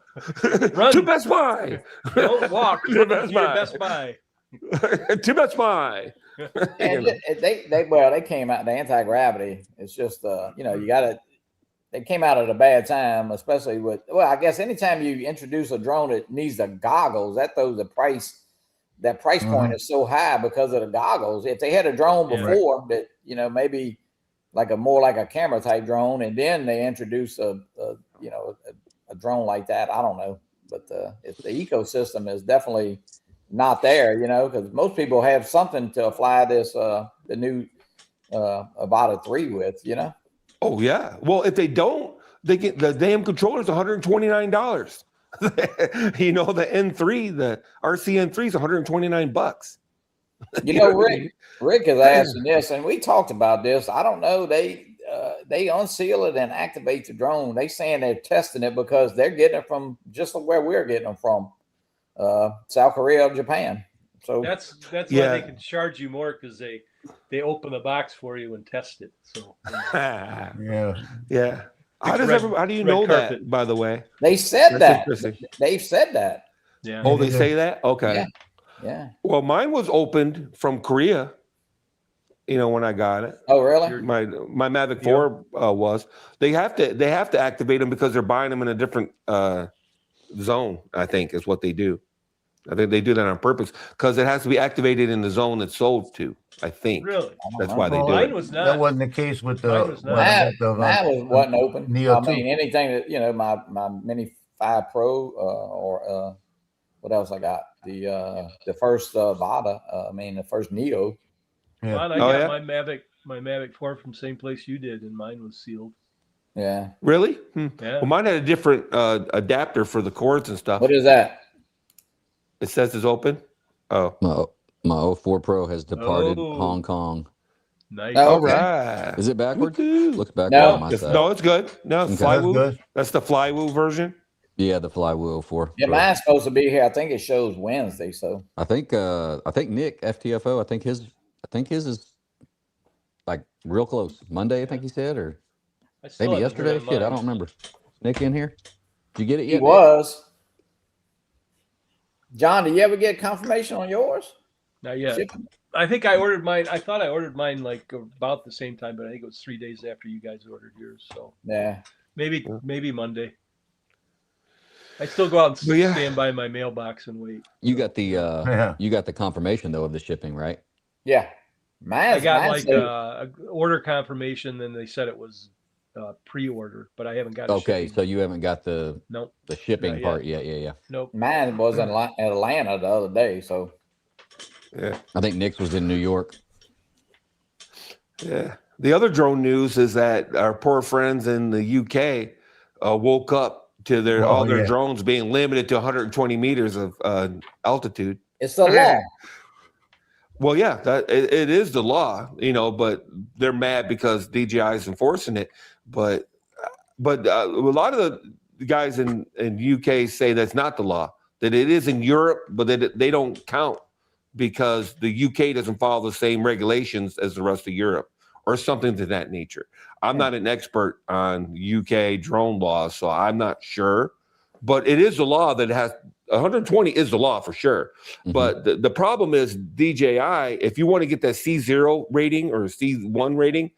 Run To Best Buy. Don't walk. To Run Best to your Buy. Best Buy. To Best Buy. and they came out the anti-gravity. It's just you gotta. They came out at a bad time, especially with I guess anytime you introduce a drone that needs the goggles, that throws the price. That price point is so high because of the goggles. If they had a drone before that, maybe like a camera type drone, and then they introduce a drone like that, I don't know. But the ecosystem is definitely not there, because most people have something to fly this the new Avata 3 with, Oh yeah. Well, if they don't, they get the damn controller's $129. The N3, the RCN3 is $129. Rick is asking this, and we talked about this. I don't know. They unseal it and activate the drone. They saying they're testing it because they're getting it from just where we're getting them from, South Korea or Japan. So that's why they can charge you more because they open the box for you and test it. So Yeah. How do you know carpet. that? By the way, they said That's that. interesting. They've said that. yeah. Oh, they say that? Okay. Yeah. Well, mine was opened from Korea. when I got it. Oh, really? My Mavic 4 was. They have to activate them because they're buying them in a different zone, I think, is what they do. I think they do that on purpose because it has to be activated in the zone it's sold to. I think. Really? That's why they do Mine it. was not. That wasn't the case with the Mine was not. Mine wasn't open. Neo I 2. mean, anything that my Mini 5 Pro or what else I got? The first Vada. The first Neo. Yeah. I got my Mavic 4 from the same place you did, and mine was sealed. Yeah. Really? Yeah. Well, mine had a different adapter for the cords and stuff. What is that? It says it's open. Oh. My 04 Pro has departed Hong Kong. Nice. Oh, All right. Is it backwards? Woo-hoo. Looks backwards No, on my side. No, it's good. No, Okay. Flywoo. That's good. That's the Flywoo version. Yeah, the Flywheel 04. Yeah, Pro. mine's supposed to be here. I think it shows Wednesday. So I think Nick FTFO. I think his is like real close. Monday, I think he said, or I still maybe haven't heard yesterday. of Shit, I mine. don't remember. Nick in here? Did you get it he yet? Nick? was. John, did you ever get confirmation on yours? Not yet. Shipping? I think I ordered mine. I thought I ordered mine like about the same time, but I think it was 3 days after you guys ordered yours. So Yeah. maybe Monday. I still go out and stand by my mailbox and wait. You got the Yeah. you got the confirmation though of the shipping, right? Yeah. I got mine's like a order confirmation, then they said it was pre-order, but I haven't got. Okay, so you haven't got the shipping Not yet. part yet. Yeah. Nope. mine was in Atlanta the other day. So Yeah. I think Nick's was in New York. Yeah. The other drone news is that our poor friends in the UK woke up to all their drones being limited to 120 meters of altitude. it's the law. Well, yeah, it is the law, but they're mad because DJI is enforcing it. But a lot of the guys in UK say that's not the law, that it is in Europe, but that they don't count because the UK doesn't follow the same regulations as the rest of Europe or something to that nature. I'm not an expert on UK drone laws, so I'm not sure. But it is the law that has 120 is the law for sure. Mhm. But the problem is DJI, if you want to get that C0 rating or C1 rating,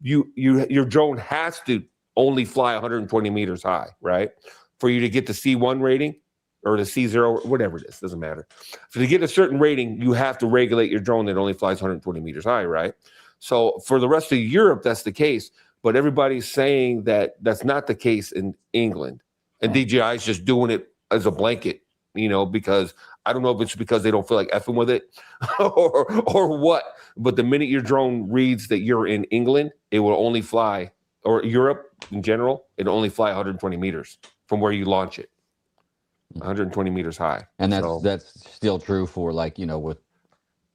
your drone has to only fly 120 meters high, right? For you to get the C1 rating or the C0, whatever it is, doesn't matter. So to get a certain rating, you have to regulate your drone that only flies 120 meters high, right? So for the rest of Europe, that's the case. But everybody's saying that that's not the case in England. And DJI is just doing it as a blanket, because I don't know if it's because they don't feel like effing with it or what. But the minute your drone reads that you're in England, it will only fly, or Europe in general, it'll only fly 120 meters from where you launch it. 120 meters high. And that's still true for with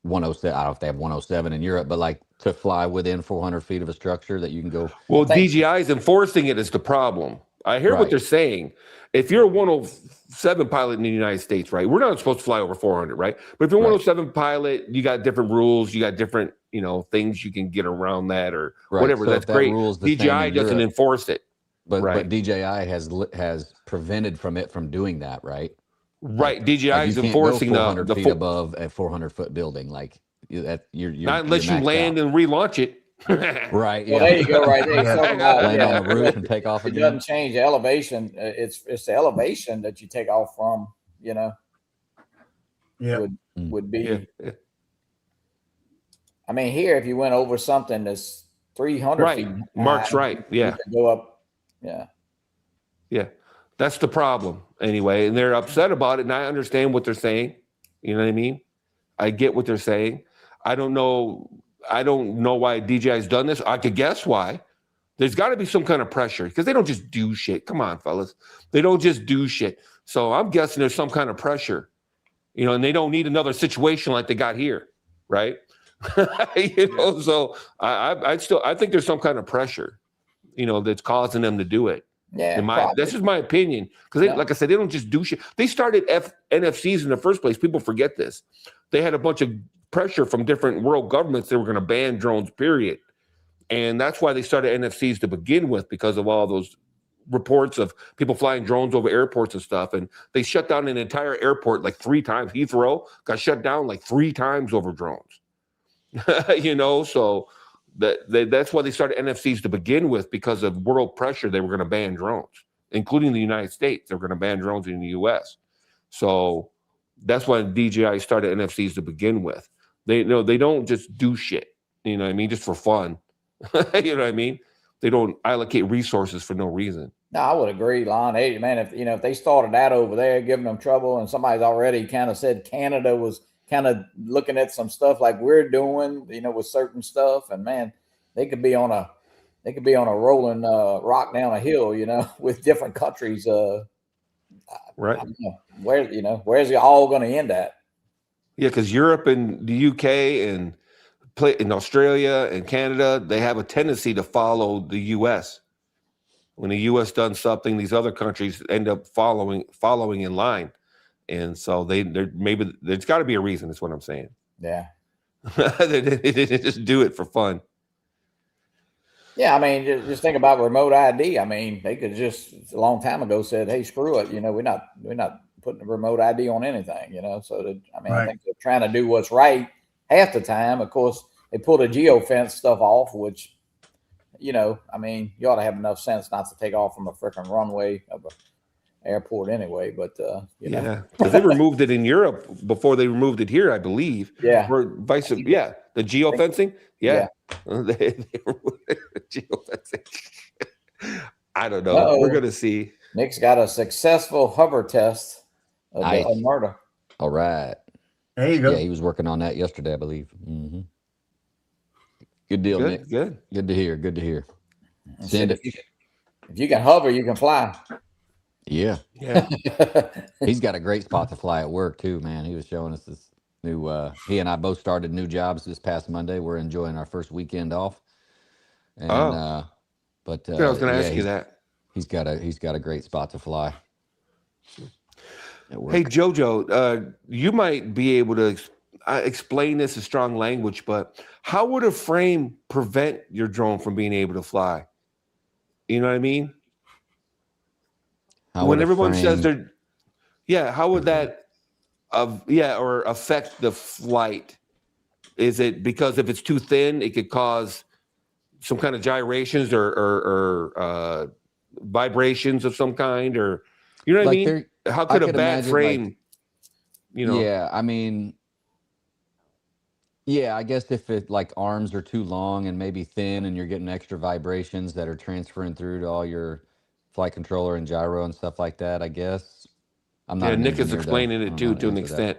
107. I don't know if they have 107 in Europe, but like to fly within 400 feet of a structure that you can go. Well, DJI is enforcing it is the problem. I hear what they're saying. If you're a 107 pilot in the United States, right, we're not supposed to fly over 400, right? But if you're a 107 pilot, you got different rules. You got different, things you can get around that or whatever. So that's that great. DJI doesn't enforce it. But DJI has prevented from doing that, right? Right. DJI Like is you can't enforcing go 400 the feet above a 400-foot building. Like you're not unless you land out. and relaunch it. Right. Yeah. Well, there you go. Right there. Land on the roof and take off It again. doesn't change the elevation. It's the elevation that you take off from. Yeah. Would be. Yeah. I mean, here if you went over something that's 300 Right. feet, Mark's high, right. Yeah. you can go up. Yeah. Yeah. That's the problem anyway. And they're upset about it. And I understand what they're saying. You know what I mean? I get what they're saying. I don't know why DJI has done this. I could guess why. There's got to be some kind of pressure because they don't just do shit. Come on, fellas. They don't just do shit. So I'm guessing there's some kind of pressure, and they don't need another situation like they got here. Right. So I think there's some kind of pressure, that's causing them to do it. Yeah. This is my opinion. Because like I said, they don't just do shit. They started NFCs in the first place. People forget this. They had a bunch of pressure from different world governments. They were going to ban drones, period. And that's why they started NFCs to begin with, because of all those reports of people flying drones over airports and stuff. And they shut down an entire airport like 3 times. Heathrow got shut down like 3 times over drones. So that's why they started NFCs to begin with, because of world pressure. They were going to ban drones, including the United States. They were going to ban drones in the U.S. So that's why DJI started NFCs to begin with. They don't just do shit, you know what I mean, just for fun. You know what I mean? They don't allocate resources for no reason. No, I would agree, Lon. Hey, man, if they started that over there, giving them trouble, and somebody's already kind of said Canada was kind of looking at some stuff like we're doing, with certain stuff, and man, they could be on a rolling rock down a hill, with different countries. Right. Where's it all going to end at? Yeah, because Europe and the UK and in Australia and Canada, they have a tendency to follow the US. When the U.S. does something, these other countries end up following in line, and so maybe there's got to be a reason. That's what I'm saying. Yeah, they just do it for fun. Yeah, I mean, just think about remote ID. I mean, they could just a long time ago said, "Hey, screw it," we're not putting a remote ID on anything, So I think they're trying to do what's right half the time. Of course, they pulled a geofence stuff off, which. You ought to have enough sense not to take off from a freaking runway of an airport anyway. But yeah, because they removed it in Europe before they removed it here, I believe. Yeah, or the geofencing. Yeah, they removed geofencing. I don't know. We're gonna see. Nick's got a successful hover test of murder. All right. There you go. Yeah, he was working on that yesterday, I believe. Mm-hmm. Good deal, Nick. Good to hear. Good to hear. Send it. If you can hover, you can fly. Yeah. Yeah. He's got a great spot to fly at work too, man. He was showing us this new. He and I both started new jobs this past Monday. We're enjoying our first weekend off. And, I was going to ask you that. He's got a great spot to fly. Hey Jojo, you might be able to explain this in strong language, but how would a frame prevent your drone from being able to fly? You know what I mean? When everyone says how would that or affect the flight? Is it because if it's too thin, it could cause some kind of gyrations or vibrations of some kind, or you know what I mean? How could a bad frame, Yeah, I mean, I guess if it arms are too long and maybe thin and you're getting extra vibrations that are transferring through to all your flight controller and gyro and stuff like that, I guess. I'm not. Yeah, Nick is explaining it too, to an extent.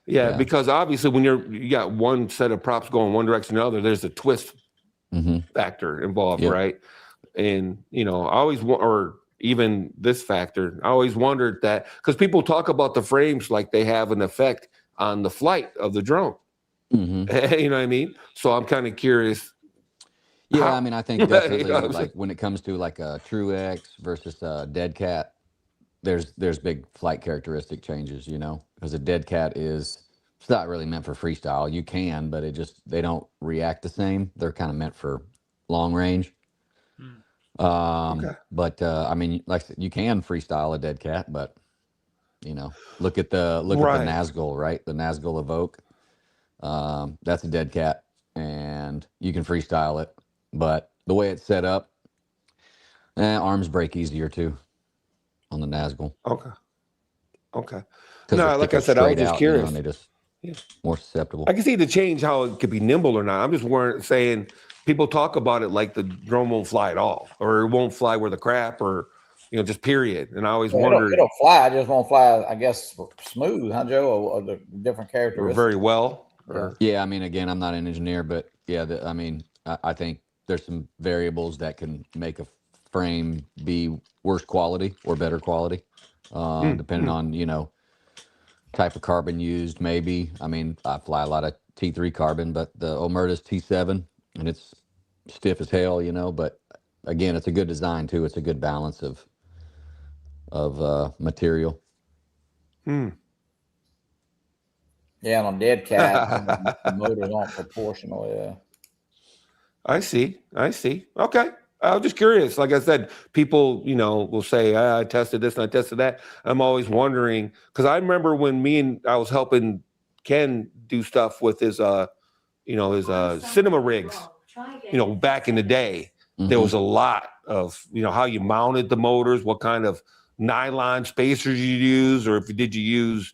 Yeah, because obviously when you got one set of props going one direction or another, there's a twist factor involved, right? And I always or even this factor, I always wondered that because people talk about the frames like they have an effect on the flight of the drone. Mm-hmm. You know what I mean? So I'm kind of curious. Yeah, I mean, I think definitely when it comes to a True X versus a Dead Cat, there's big flight characteristic changes, because a Dead Cat it's not really meant for freestyle. You can, but they don't react the same. They're kind of meant for long range. But I mean, like I said, you can freestyle a Dead Cat, but look at the Nazgul, right? The Nazgul Evoke. That's a Dead Cat, and you can freestyle it, but the way it's set up, arms break easier too on the Nazgul. Okay. No, like I said, I was just curious. They just more susceptible. I can see the change how it could be nimble or not. I'm just saying people talk about it like the drone won't fly at all, or it won't fly worth a crap, or just period. And I always wondered. It'll fly. I just won't fly. I guess smooth, huh, Joe? Or the different characteristics. Very well. Yeah, I mean, again, I'm not an engineer, but I mean, I think there's some variables that can make a frame be worse quality or better quality, depending on type of carbon used. Maybe. I mean, I fly a lot of T3 carbon, but the Omerta's T7, and it's stiff as hell, But again, it's a good design too. It's a good balance of material. Yeah, on Dead Cat, the motors aren't proportional. Yeah. I see. Okay. I was just curious. Like I said, people, will say, I tested this and I tested that. I'm always wondering, because I remember when I was helping Ken do stuff with his cinema rigs. Back in the day, there was a lot of how you mounted the motors, what kind of nylon spacers you use, or did you use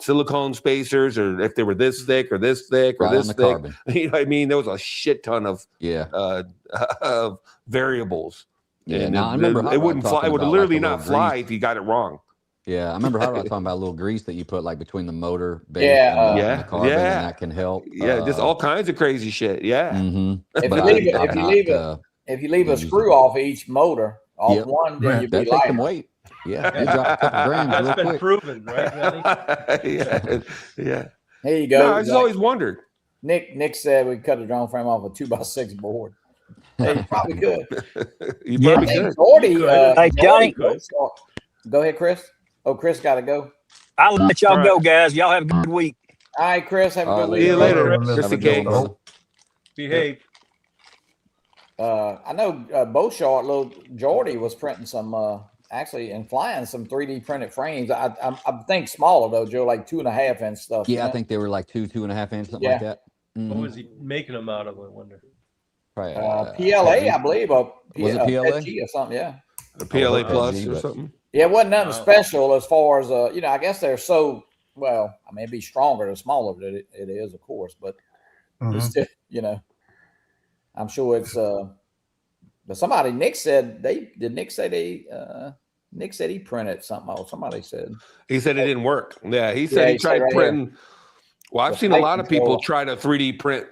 silicone spacers, or if they were this thick or this thick or this thick. Carbon. There was a shit ton of of variables. Yeah, and now I remember it wouldn't fly. It would literally not fly if you got it wrong. Yeah, I remember Hot Rod talking about a little grease that you put like between the motor base and the carbon, and that can help. Yeah, just all kinds of crazy shit. Yeah. Mm-hmm. If you leave a screw off each motor, off one, then you'd be that takes some weight. Yeah, you drop a couple grams. That's been quick. proven, right, Johnny? Yeah. There you go. No, I just always wondered. Nick said we cut a drone frame off a 2x6 board. Hey, you probably could. You probably could. Hey, Johnny. Go ahead, Chris. Oh, Chris got to go. I'll let y'all go, guys. Y'all have a good week. All right, Chris. Have a good week. See you later. Behave. I know Bow Short, little Jordy was printing some, actually, and flying some 3D printed frames. I think smaller though, Joe, like 2.5 inch stuff. Yeah, I think they were like 2.5 inch, something like that. Mm-hmm. What was he making them out of? I wonder. Probably, PLA, I believe. Was it PLA or something? Yeah. A PLA Plus or something. Yeah, it wasn't nothing special as far as I guess they're so well. I mean, it'd be stronger the smaller it is, of course, but it's still, I'm sure it's. But somebody, Nick said Nick said he printed something else. Somebody said he said it didn't work. Yeah, he said he tried printing. Here. Well, I've seen a lot of people try to 3D print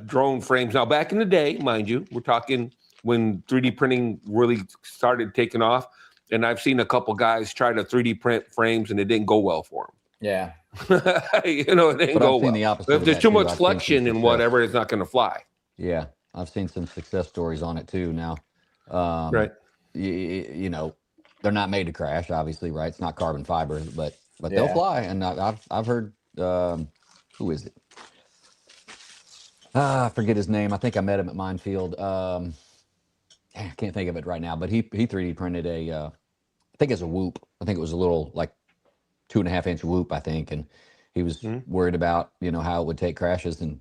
drone frames. Now, back in the day, mind you, we're talking when 3D printing really started taking off. And I've seen a couple guys try to 3D print frames and it didn't go well for them. Yeah. It didn't go well. If there's too much flexion and whatever, it's not going to fly. Yeah. I've seen some success stories on it too. Now, right. They're not made to crash, obviously, right? It's not carbon fiber, but they'll fly. And I've heard, who is it? I forget his name. I think I met him at Minefield. I can't think of it right now, but he 3D printed I think it's a Whoop. I think it was a little like 2.5 inch Whoop, I think. And he was worried about, how it would take crashes and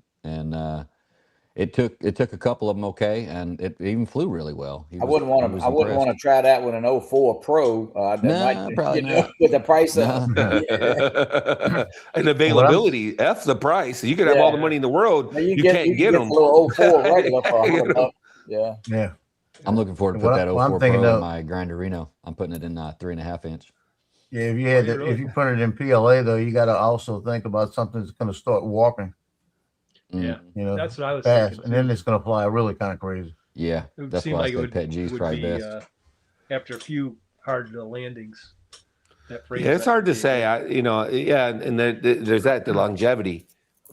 it took a couple of them. Okay. And it even flew really well. I wouldn't want to try that with an 04 Pro. Probably not. With the price and availability. F the price. You could have all the money in the world. You can't get them. A little 04 regular for $100. Yeah. Yeah. I'm looking forward to put that 04 Pro in my Grinderino. I'm putting it in 3.5 inch. Yeah, if you put it in PLA though, you got to also think about something that's going to start warping. Yeah, that's what I was fast, thinking. And then it's going to fly really kind of crazy. Yeah, that's why I said Pet G's try best. After a few hard landings, it's hard to say. And there's the longevity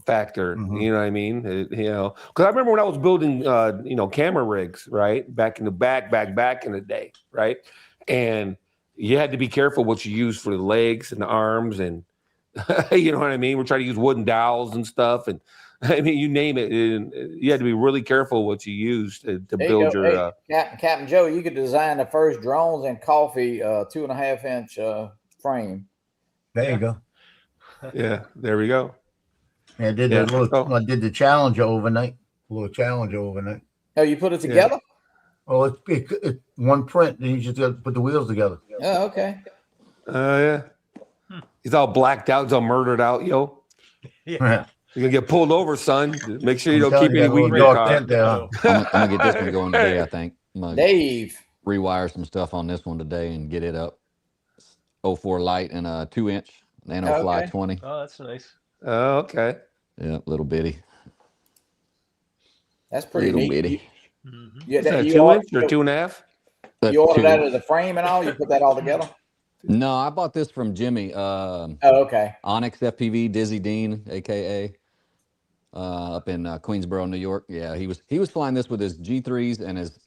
factor. You know what I mean? Because I remember when I was building, camera rigs, right, back in the day, right, and you had to be careful what you use for the legs and the arms, and you know what I mean. We're trying to use wooden dowels and stuff, and I mean, you name it. And you had to be really careful what you use to build your. Captain Joe, you could design the first drones and coffee 2.5 inch frame. There you go. Yeah, there we go. Yeah, I did I did the Challenger overnight. A little Challenger overnight. Oh, you put it together? Yeah. Well, it's one print. Then you just got to put the wheels together. Oh, okay. Yeah. He's all blacked out. He's all murdered out, yo. Yeah. You're going to get pulled over, son. Make sure you don't keep any weed in your car. I'm going to get this one going today, I think. Dave. Rewire some stuff on this one today and get it up. 04 light and a 2-inch Nano Fly 20. Oh, that's nice. Oh, okay. Yeah, little bitty. That's pretty little neat. bitty. Is that 2-inch or 2.5? You ordered that as a frame and all? You put that all together? No, I bought this from Jimmy. Okay. Onyx FPV, Dizzy Dean, aka up in Queensboro, New York. Yeah, he was flying this with his G3s and his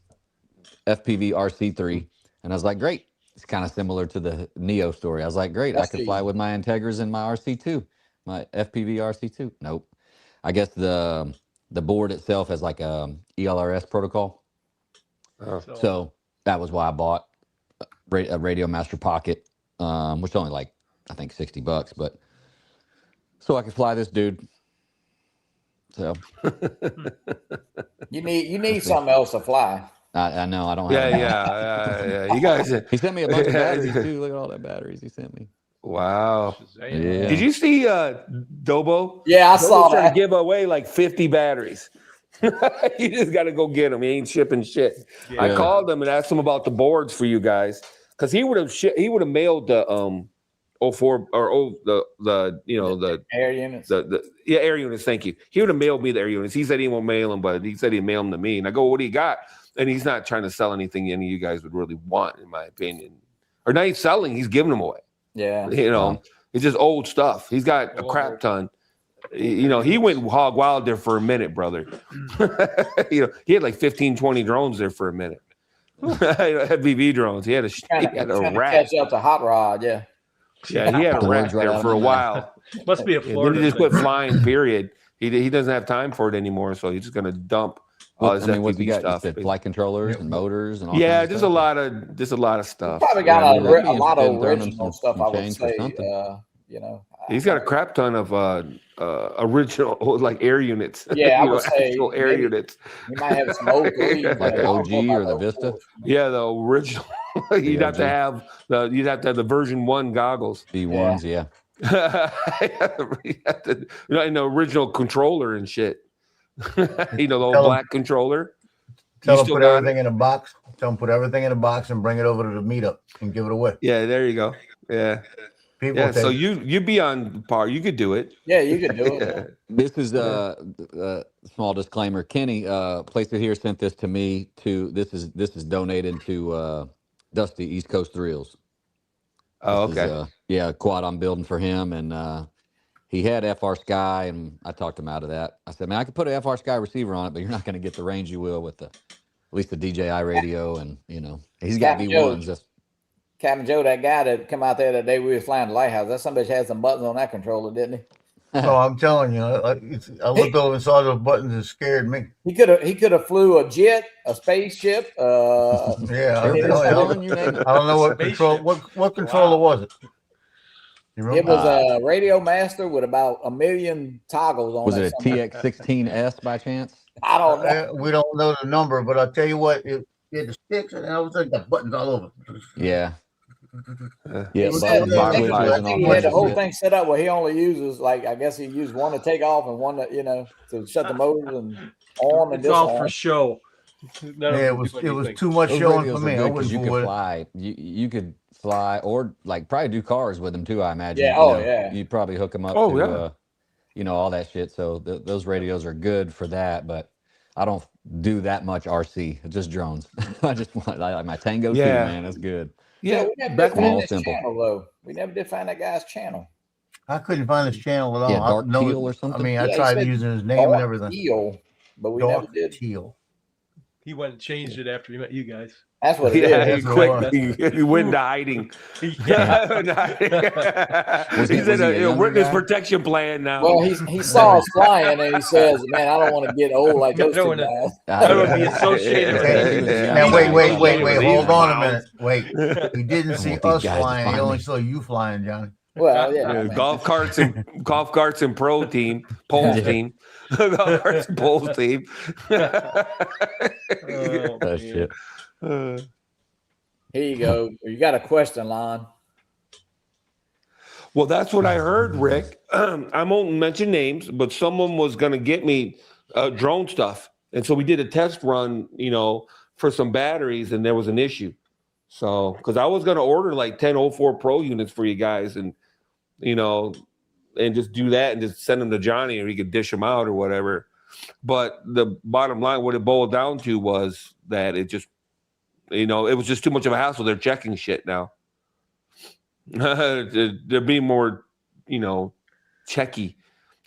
FPV RC3, and I was like, great. It's kind of similar to the Neo story. I was like, great, I could fly with my Integras and my RC2, my FPV RC2. Nope. I guess the board itself has like a ELRS protocol. So that was why I bought a Radio Master Pocket, which is only like, I think $60, but so I could fly this dude. So you need something else to fly. I know I don't Yeah, have yeah. You guys. He sent me a bunch of batteries too. Look at all that batteries he sent me. Wow. Yeah. Did you see Dobo? Yeah, I saw trying that. to give away like 50 batteries. You just got to go get them. He ain't shipping shit. Yeah. I called him and asked him about the boards for you guys because he would have mailed the 04 or the air units. Air units. Thank you. He would have mailed me the air units. He said he won't mail them, but he said he'd mail them to me. And I go, what do you got? And he's not trying to sell anything any of you guys would really want, in my opinion. Or not even selling, he's giving them away. Yeah. It's just old stuff. He's got a crap ton. He went hog wild there for a minute, brother. He had like 15, 20 drones there for a minute. FPV drones. He had a rat. Catch up to Hot Rod, yeah. Yeah, he had a rat there for a while. Must be a Florida. Then he just quit flying, period. He doesn't have time for it anymore, so he's just going to dump all his what's he FPV got? stuff. Flight controllers and motors and all Yeah, kinds there's of a lot of stuff. Probably got Yeah, a lot of throwing him original some stuff, I would change for say. something. He's got a crap ton of original like air units. Yeah, I would say actual air units. You might have some old like the OG or the Vista. Yeah, the original. You'd have to have the version 1 goggles. B1s, yeah. And the original controller and shit. The old Tell black controller. Tell You them still put got everything in a box. Tell them put everything in a box and bring it over to the meetup and give it away. Yeah, there you go. Yeah. People Yeah, so take- you'd be on par. You could do it. Yeah, you could do it. This is small disclaimer. Kenny, Place It Here sent this to me. This is donated to Dusty East Coast Thrills. Oh, This okay. is, quad I'm building for him, and he had FR Sky, and I talked him out of that. I said, man, I could put an FR Sky receiver on it, but you're not going to get the range you will with at least the DJI radio, and he's got Captain V1s. Joe. Captain Joe, that guy that come out there that day we were flying the lighthouse, that somebody had some buttons on that controller, didn't he? Oh, I'm telling you, I looked over and saw those buttons and scared me. He could have flew a jet, a spaceship. Yeah, I I don't know what control. What controller was it? You It remember? was a Radio Master with about 1 million toggles on Was it. it a TX16S by chance? I don't know. We don't know the number, but I'll tell you what, it had the sticks and I was like the buttons all over. Yeah. He buttons, said, I switches, think and all he had the whole kinds of thing set up where he only uses, like, I guess he used one to take off and one to, to shut the motors and arm and It's all disarm. for show. None of Yeah, it it was do anything. too much Those showing radios for are me. good I 'cause wouldn't you fool could with it. fly. You could fly or like probably do cars with them too. I imagine. Yeah, yeah. You'd probably hook them up Oh, to, all that shit. So those radios are good for that. But I don't do that much RC. Just drones. I like my Tango too, man. That's good. Yeah, we never back did find when- this Simple. channel, though. We never did find that guy's channel. I couldn't find his channel at all. Yeah, Dark I know Teal or something? I mean, Yeah, I he tried said using his name and Dark everything. Teal, but we Dark never did. Teal. He went and changed it after he met you guys. That's what it Yeah, is. he That's what quit. He went into hiding. Yeah. Was He's he in a a younger witness guy? protection plan now. Well, he saw us flying and he says, "Man, I don't want to get old like those No, two no. guys." I don't want to be associated with Hey, Yeah. now wait. These Hold on a clowns. minute. Wait. He didn't see want these us guys to flying. He find only me. saw you flying, Johnny. Well, yeah. Yeah, I mean, golf carts and pro team, polls Yeah. team, golf carts and polls team. Oh, That man. shit. Here you go. You got a question, Lon. Well, that's what I heard, Rick. I won't mention names, but someone was going to get me drone stuff. And so we did a test run, for some batteries, and there was an issue. So, because I was going to order like 10 04 Pro units for you guys and, and just do that and just send them to Johnny or he could dish them out or whatever. But the bottom line, what it boiled down to was that it just, it was just too much of a hassle. They're checking shit now. They're being more, checky.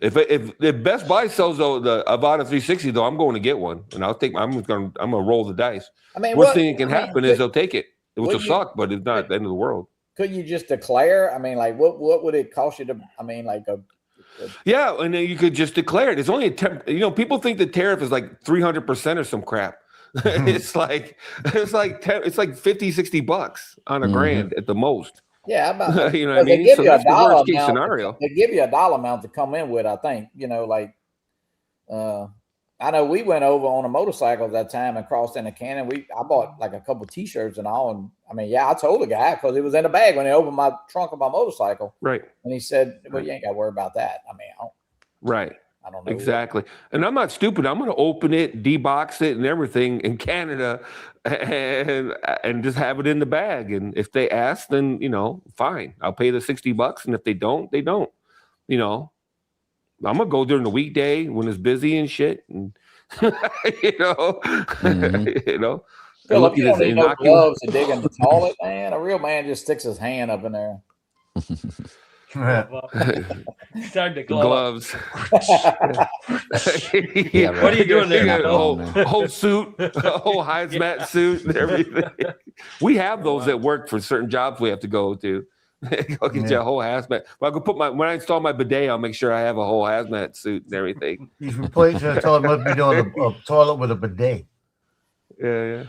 If Best Buy sells the Avata 360 though, I'm going to get one, and I'm gonna roll the dice. I mean, Worst thing that can happen is they'll take it. It would will suck, but it's not the end of the world. could you just declare? I mean, like, what would it cost you to? I mean, like Yeah, and then you could just declare it. It's only people think the tariff is like 300% or some crap. it's like 50, 60 bucks on a grand at the most. yeah, about You know what I they mean? give So you a that's the dollar worst case amount. scenario. They give you a dollar amount to come in with. I think like I know we went over on a motorcycle at that time and crossed into Canada. I bought like a couple T-shirts and all. And I mean, I told the guy because it was in the bag when he opened my trunk of my motorcycle. Right. And he said, well, you ain't got to worry about that. I mean, I don't know. Exactly. And I'm not stupid. I'm going to open it, debox it and everything in Canada and just have it in the bag. And if they ask, then, fine. I'll pay the $60. And if they don't, they don't. I'm going to go during the weekday when it's busy and shit. And, Philip, you don't need no gloves to dig in the toilet, man. A real man just sticks his hand up in there. It's time to gloves. Yeah, right. What are you doing there? Whole suit, a whole hazmat suit, and everything. We have those that work for certain jobs we have to go to. Go get you a whole hazmat. Well, I can put when I install my bidet, I'll make sure I have a whole hazmat suit and everything. He's replacing a toilet. Must be doing a toilet with a bidet. Yeah.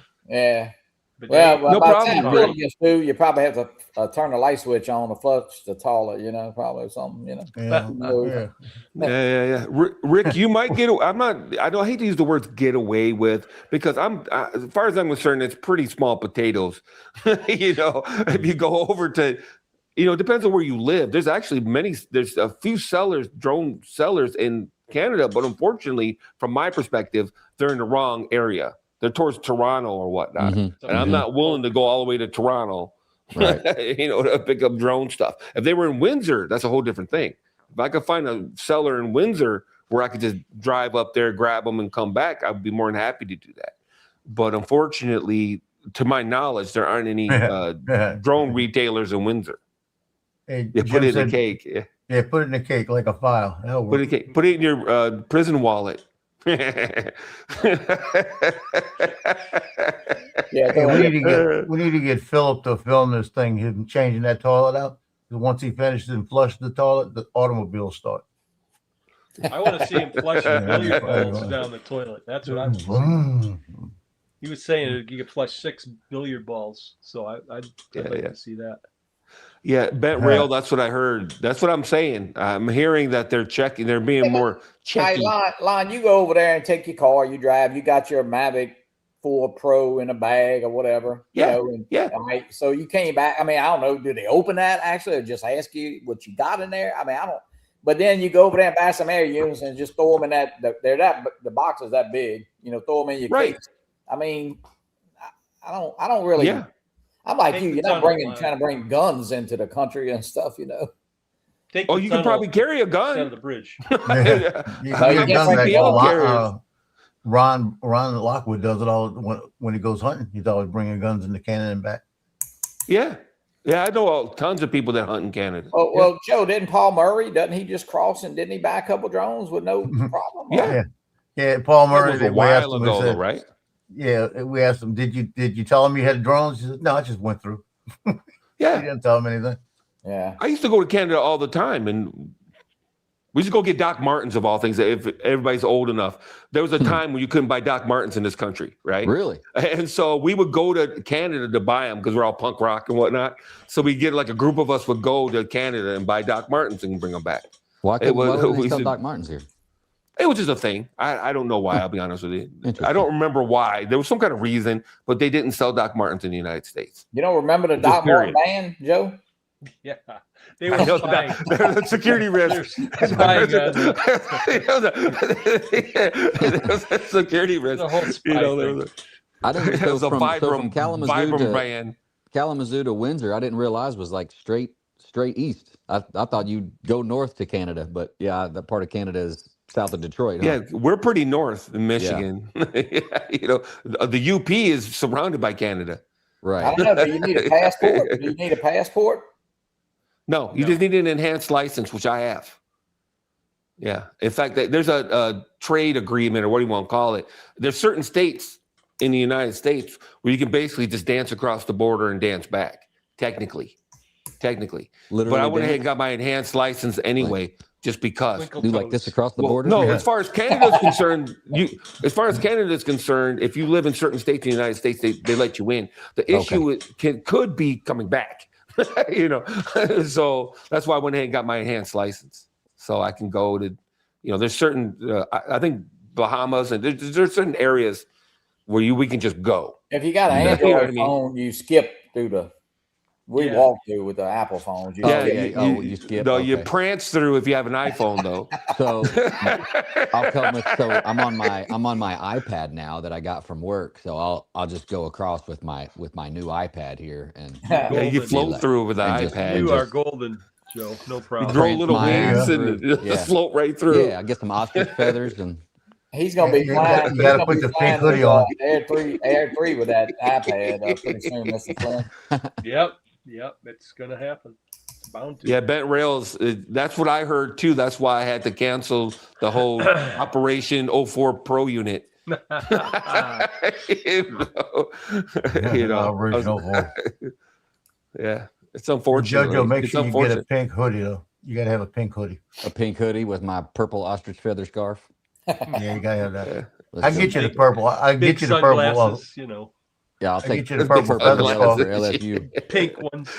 But well, no by problem, the time you probably have to turn the light switch on to flush the toilet, probably something, Yeah. Rick, you might get. I hate to use the words "get away with" because as far as I'm concerned, it's pretty small potatoes. If you go over to, it depends on where you live. There's actually there's a few drone sellers in Canada, but unfortunately, from my perspective, they're in the wrong area. They're towards Toronto or whatnot. Mm-hmm. And I'm not willing to go all the way to Toronto, right. To pick up drone stuff. If they were in Windsor, that's a whole different thing. If I could find a seller in Windsor where I could just drive up there, grab them, and come back, I'd be more than happy to do that. But unfortunately, to my knowledge, there aren't any drone retailers in Windsor. Hey, put it in the cake. Yeah, put it in the cake like a file. Put it in your prison wallet. Yeah, we need to get Philip to film this thing, him changing that toilet out. Once he finishes and flushes the toilet, the automobile will start. I want to see him flushing billiard balls down the toilet. That's what I'm. He was saying you could flush 6 billiard balls, so I'd like to see that. Yeah, bent rail. That's what I heard. That's what I'm saying. I'm hearing that they're checking. They're being more checky. Hey, Lon, you go over there and take your car. You drive. You got your Mavic 4 Pro in a bag or whatever. Yeah. Right. So you came back. I mean, I don't know. Do they open that actually, or just ask you what you got in there? I mean, I don't. But then you go over there and buy some air units and just throw them in that. The box is that big. Throw them in your case. I mean, I don't really. Yeah. I'm like you. You're not trying to bring guns into the country and stuff, you can probably carry a gun on the bridge. Ron Lockwood does it all when he goes hunting. He's always bringing guns into Canada and back. Yeah, I know tons of people that hunt in Canada. Oh well, Joe, didn't Paul Murray? Doesn't he just cross and didn't he buy a couple drones with no problem? Yeah. Paul Murray. That was a while ago, right? Yeah, we asked him, did you tell him you had drones? He said, no, I just went through. Yeah. He didn't tell him anything. Yeah. I used to go to Canada all the time, and we used to go get Doc Martens of all things. If everybody's old enough, there was a time when you couldn't buy Doc Martens in this country, right? Really? And so we would go to Canada to buy them because we're all punk rock and whatnot. So we get like a group of us would go to Canada and buy Doc Martens and bring them back. Why couldn't they sell Doc Martens here? It was just a thing. I don't know why, I'll be honest with you. I don't remember why. There was some kind of reason, but they didn't sell Doc Martens in the United States. You don't remember the Doc Marten ban, Joe? Yeah. They were spying. There's a security risk. There's spying. There was a security risk. The whole spy I didn't know from Kalamazoo to Windsor, I didn't realize was like straight east. I thought you'd go north to Canada, but yeah, that part of Canada is south of Detroit. Yeah, we're pretty north in Michigan. Yeah. The UP is surrounded by Canada. Right. I don't know. Do you need a passport? Do you need a passport? No, you just need an enhanced license, which I have. Yeah. In fact, there's a trade agreement, or what do you want to call it? There's certain states in the United States where you can basically just dance across the border and dance back, technically. Literally, but I went ahead and got my enhanced license anyway, just because. Do like this across the border? No, as far as Canada's concerned, if you live in certain states in the United States, they let you in. The issue could be coming back, So that's why I went ahead and got my enhanced license, so I can go to, there's certain, I think Bahamas and there's certain areas where we can just go. If you got an You know Android what I mean? phone, you skip through the. We Yeah. walk through with the Apple phones. You You skip. No, you Okay. prance through if you have an iPhone though. So I'll come with. So I'm on my iPad now that I got from work. So I'll just go across with my new iPad here and Yeah, you Golden. float through with the And just- iPad. You are golden, Joe. No You problem. draw Prance little my wings ass and through. just Yeah. float right through. Yeah, I get some ostrich feathers and He's gonna be You flying. gotta he's gonna put be the flying pink hoodie with, on. Air 3 with that iPad pretty soon, Mr. Flynn. Yep. It's gonna happen. It's bound to. Yeah, Bent Rails. That's what I heard too. That's why I had to cancel the whole Operation 04 Pro unit. you know, Original voice. yeah, it's unfortunate. Jojo, make It's sure you get a unfortunate. pink hoodie though. You gotta have a pink hoodie. a pink hoodie with my purple ostrich feather scarf. Yeah, you gotta have that. Yeah. I can get you the purple. I can Big get you the purple. sunglasses, Yeah, I'll I take get you the Big purple feather sunglasses. scarf. for LSU. pink ones.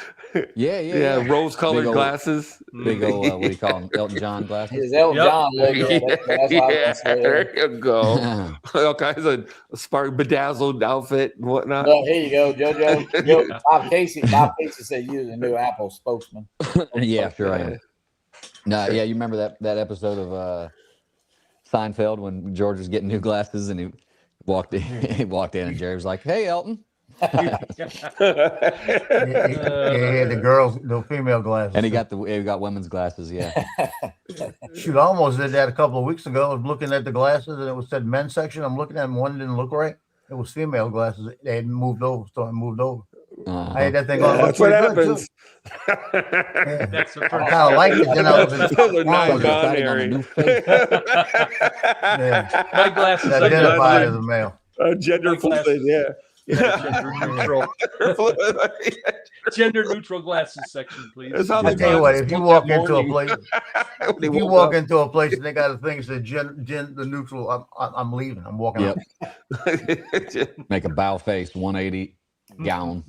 Yeah. Rose-colored Big old- glasses. Big old what do you call them? Elton John glasses. His Elton Yep. John logo. That's what I was gonna say. There you go. All kinds of spark bedazzled outfit and whatnot. Well, here you go, JoJo. Bob Casey said you're the new Apple spokesman. Yeah, sure I am. No, yeah, you remember that episode of Seinfeld when George was getting new glasses and he walked in, and Jerry was like, "Hey, Elton," Yeah, the girls, the female glasses. and he got women's glasses. Yeah, Shoot, I almost did that a couple of weeks ago. I was looking at the glasses and it was said men's section. I'm looking at them. One didn't look right. It was female glasses. They had moved over, so I moved over. I had that thing on. That's what happens. Yeah. That's the I first. kind of liked it. Then I was in Those are wrong with it. deciding on a non-binary. new face. Yeah. My glasses. I Identified got as a male. Gender My glasses. fluid, yeah. gender neutral. Gender neutral glasses section, please. That's how I they tell you what, if you walk into a place, They if you woke walk up. into a place and they got a thing that says the neutral, I'm leaving. I'm walking Yep. out. Make a bow face, 180 gown.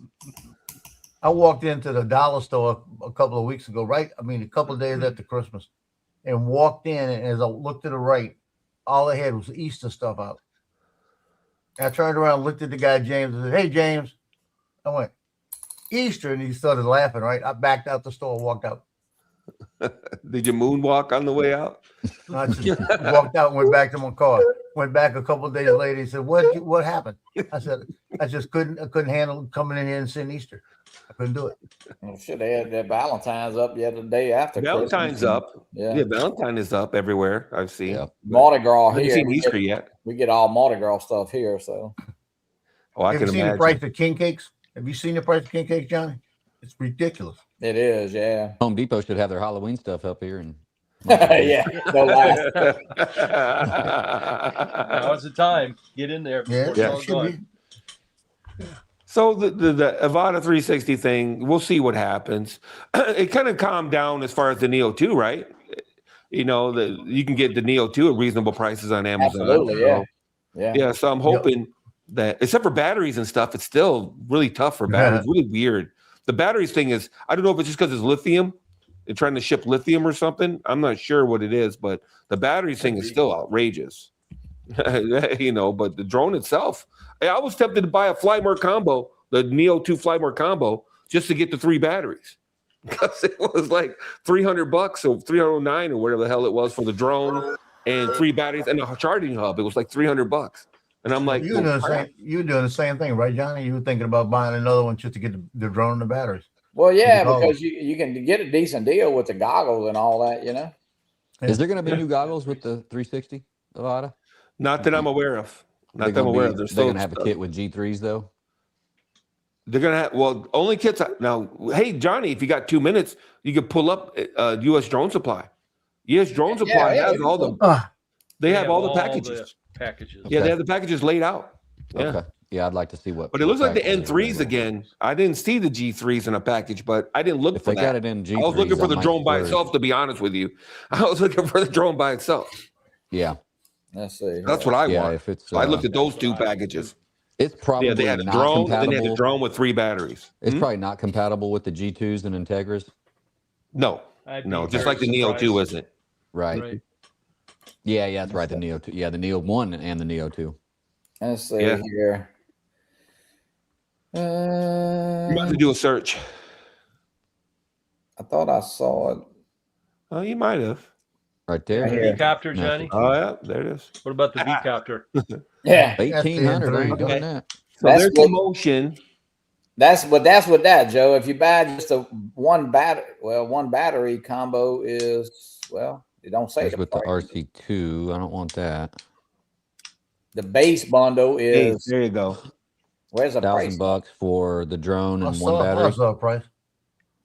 I walked into the dollar store a couple of weeks ago, right? I mean, a couple of days after Christmas, and walked in. And as I looked to the right, all they had was Easter stuff out. And I turned around, looked at the guy, James, and said, "Hey, James." I went, "Easter," and he started laughing. Right? I backed out the store, walked out. Did you moonwalk on the way out? And I just walked out and went back to my car. Went back a couple of days later. He said, "What happened?" I said, "I just couldn't handle coming in here and seeing Easter. I couldn't do it." Well, shit, they had their Valentine's up the other day after Valentine's Christmas. up. Yeah. Yeah, Valentine is up everywhere. I've seen. Yeah. Mardi Gras I haven't here. seen Easter yet. We get all Mardi Gras stuff here, so Oh, I Have can you seen imagine. the price of king cakes? Have you seen the price of king cakes, Johnny? It's ridiculous. it is, yeah. Home Depot should have their Halloween stuff up here. And Yeah, no lie. Now's the time. Get in there. Yeah, before it's Yeah. all it should gone. be. So the Avada 360 thing, we'll see what happens. It kind of calmed down as far as the Neo 2, right? You know, you can get the Neo 2 at reasonable prices on Amazon. Absolutely, yeah. So, Yeah. yeah, so I'm hoping that, except for batteries and stuff, it's still really tough for batteries. Really weird. The batteries thing is, I don't know if it's just because it's lithium. They're trying to ship lithium or something. I'm not sure what it is, but the batteries thing is still outrageous. You know, but the drone itself, I was tempted to buy a Flymore combo, the Neo 2 Flymore combo, just to get the 3 batteries. Because it was like $300 or $309 or whatever the hell it was for the drone and 3 batteries and a charging hub. It was like $300. And I'm like, You're doing the same thing, right, Johnny? You were thinking about buying another one just to get the drone and the batteries. Well, yeah, The because you can get a decent deal with the goggles and all that, you know. is there going to be new goggles with the 360 Avada? not that I'm aware of. Not They're that I'm gonna aware be- of. They're Still, going to have a kit with G3s though. They're gonna have only kits now. Hey Johnny, if you got 2 minutes, you could pull up U.S. Drone Supply. U.S. Drone Supply yeah, has all the. Ah, They have all the packages. Packages. Yeah, Okay. they have the packages laid out. Yeah. Okay. Yeah, I'd like to see what. But it looks like the packages are N3s available. again. I didn't see the G3s in a package, but I didn't look If for they that. got it in G3s, I was looking for the might drone by worry. itself, to be honest with you. I was looking for the drone by itself. Yeah, Let's see. That's what I yeah. want. If it's, So I looked at those 2 packages. it's probably Yeah, they had a not drone, compatible. then they had a drone with 3 batteries. It's Hmm? probably not compatible with the G2s and Integras, No, I'd be no, just very like the Neo 2 surprised. isn't. right? Right. Yeah, that's right. The Neo 2. Yeah, the Neo 1 and the Neo 2. Let's see Yeah. here. You might have to do a search. I thought I saw it. Oh, you might have. Right there. Right here. V-copter, Johnny. Oh, yeah, there it is. What about the V-copter? Yeah, 1800. I ain't Okay. doing that. So That's there's what- the motion. that's with that, Joe. If you buy just a one battery combo is, well, it don't say That's the with the price. RC2. I don't want that. The base bundle Hey, is, there you go. where's the price? $1,000 for the drone and What's one up? battery. What's up, price?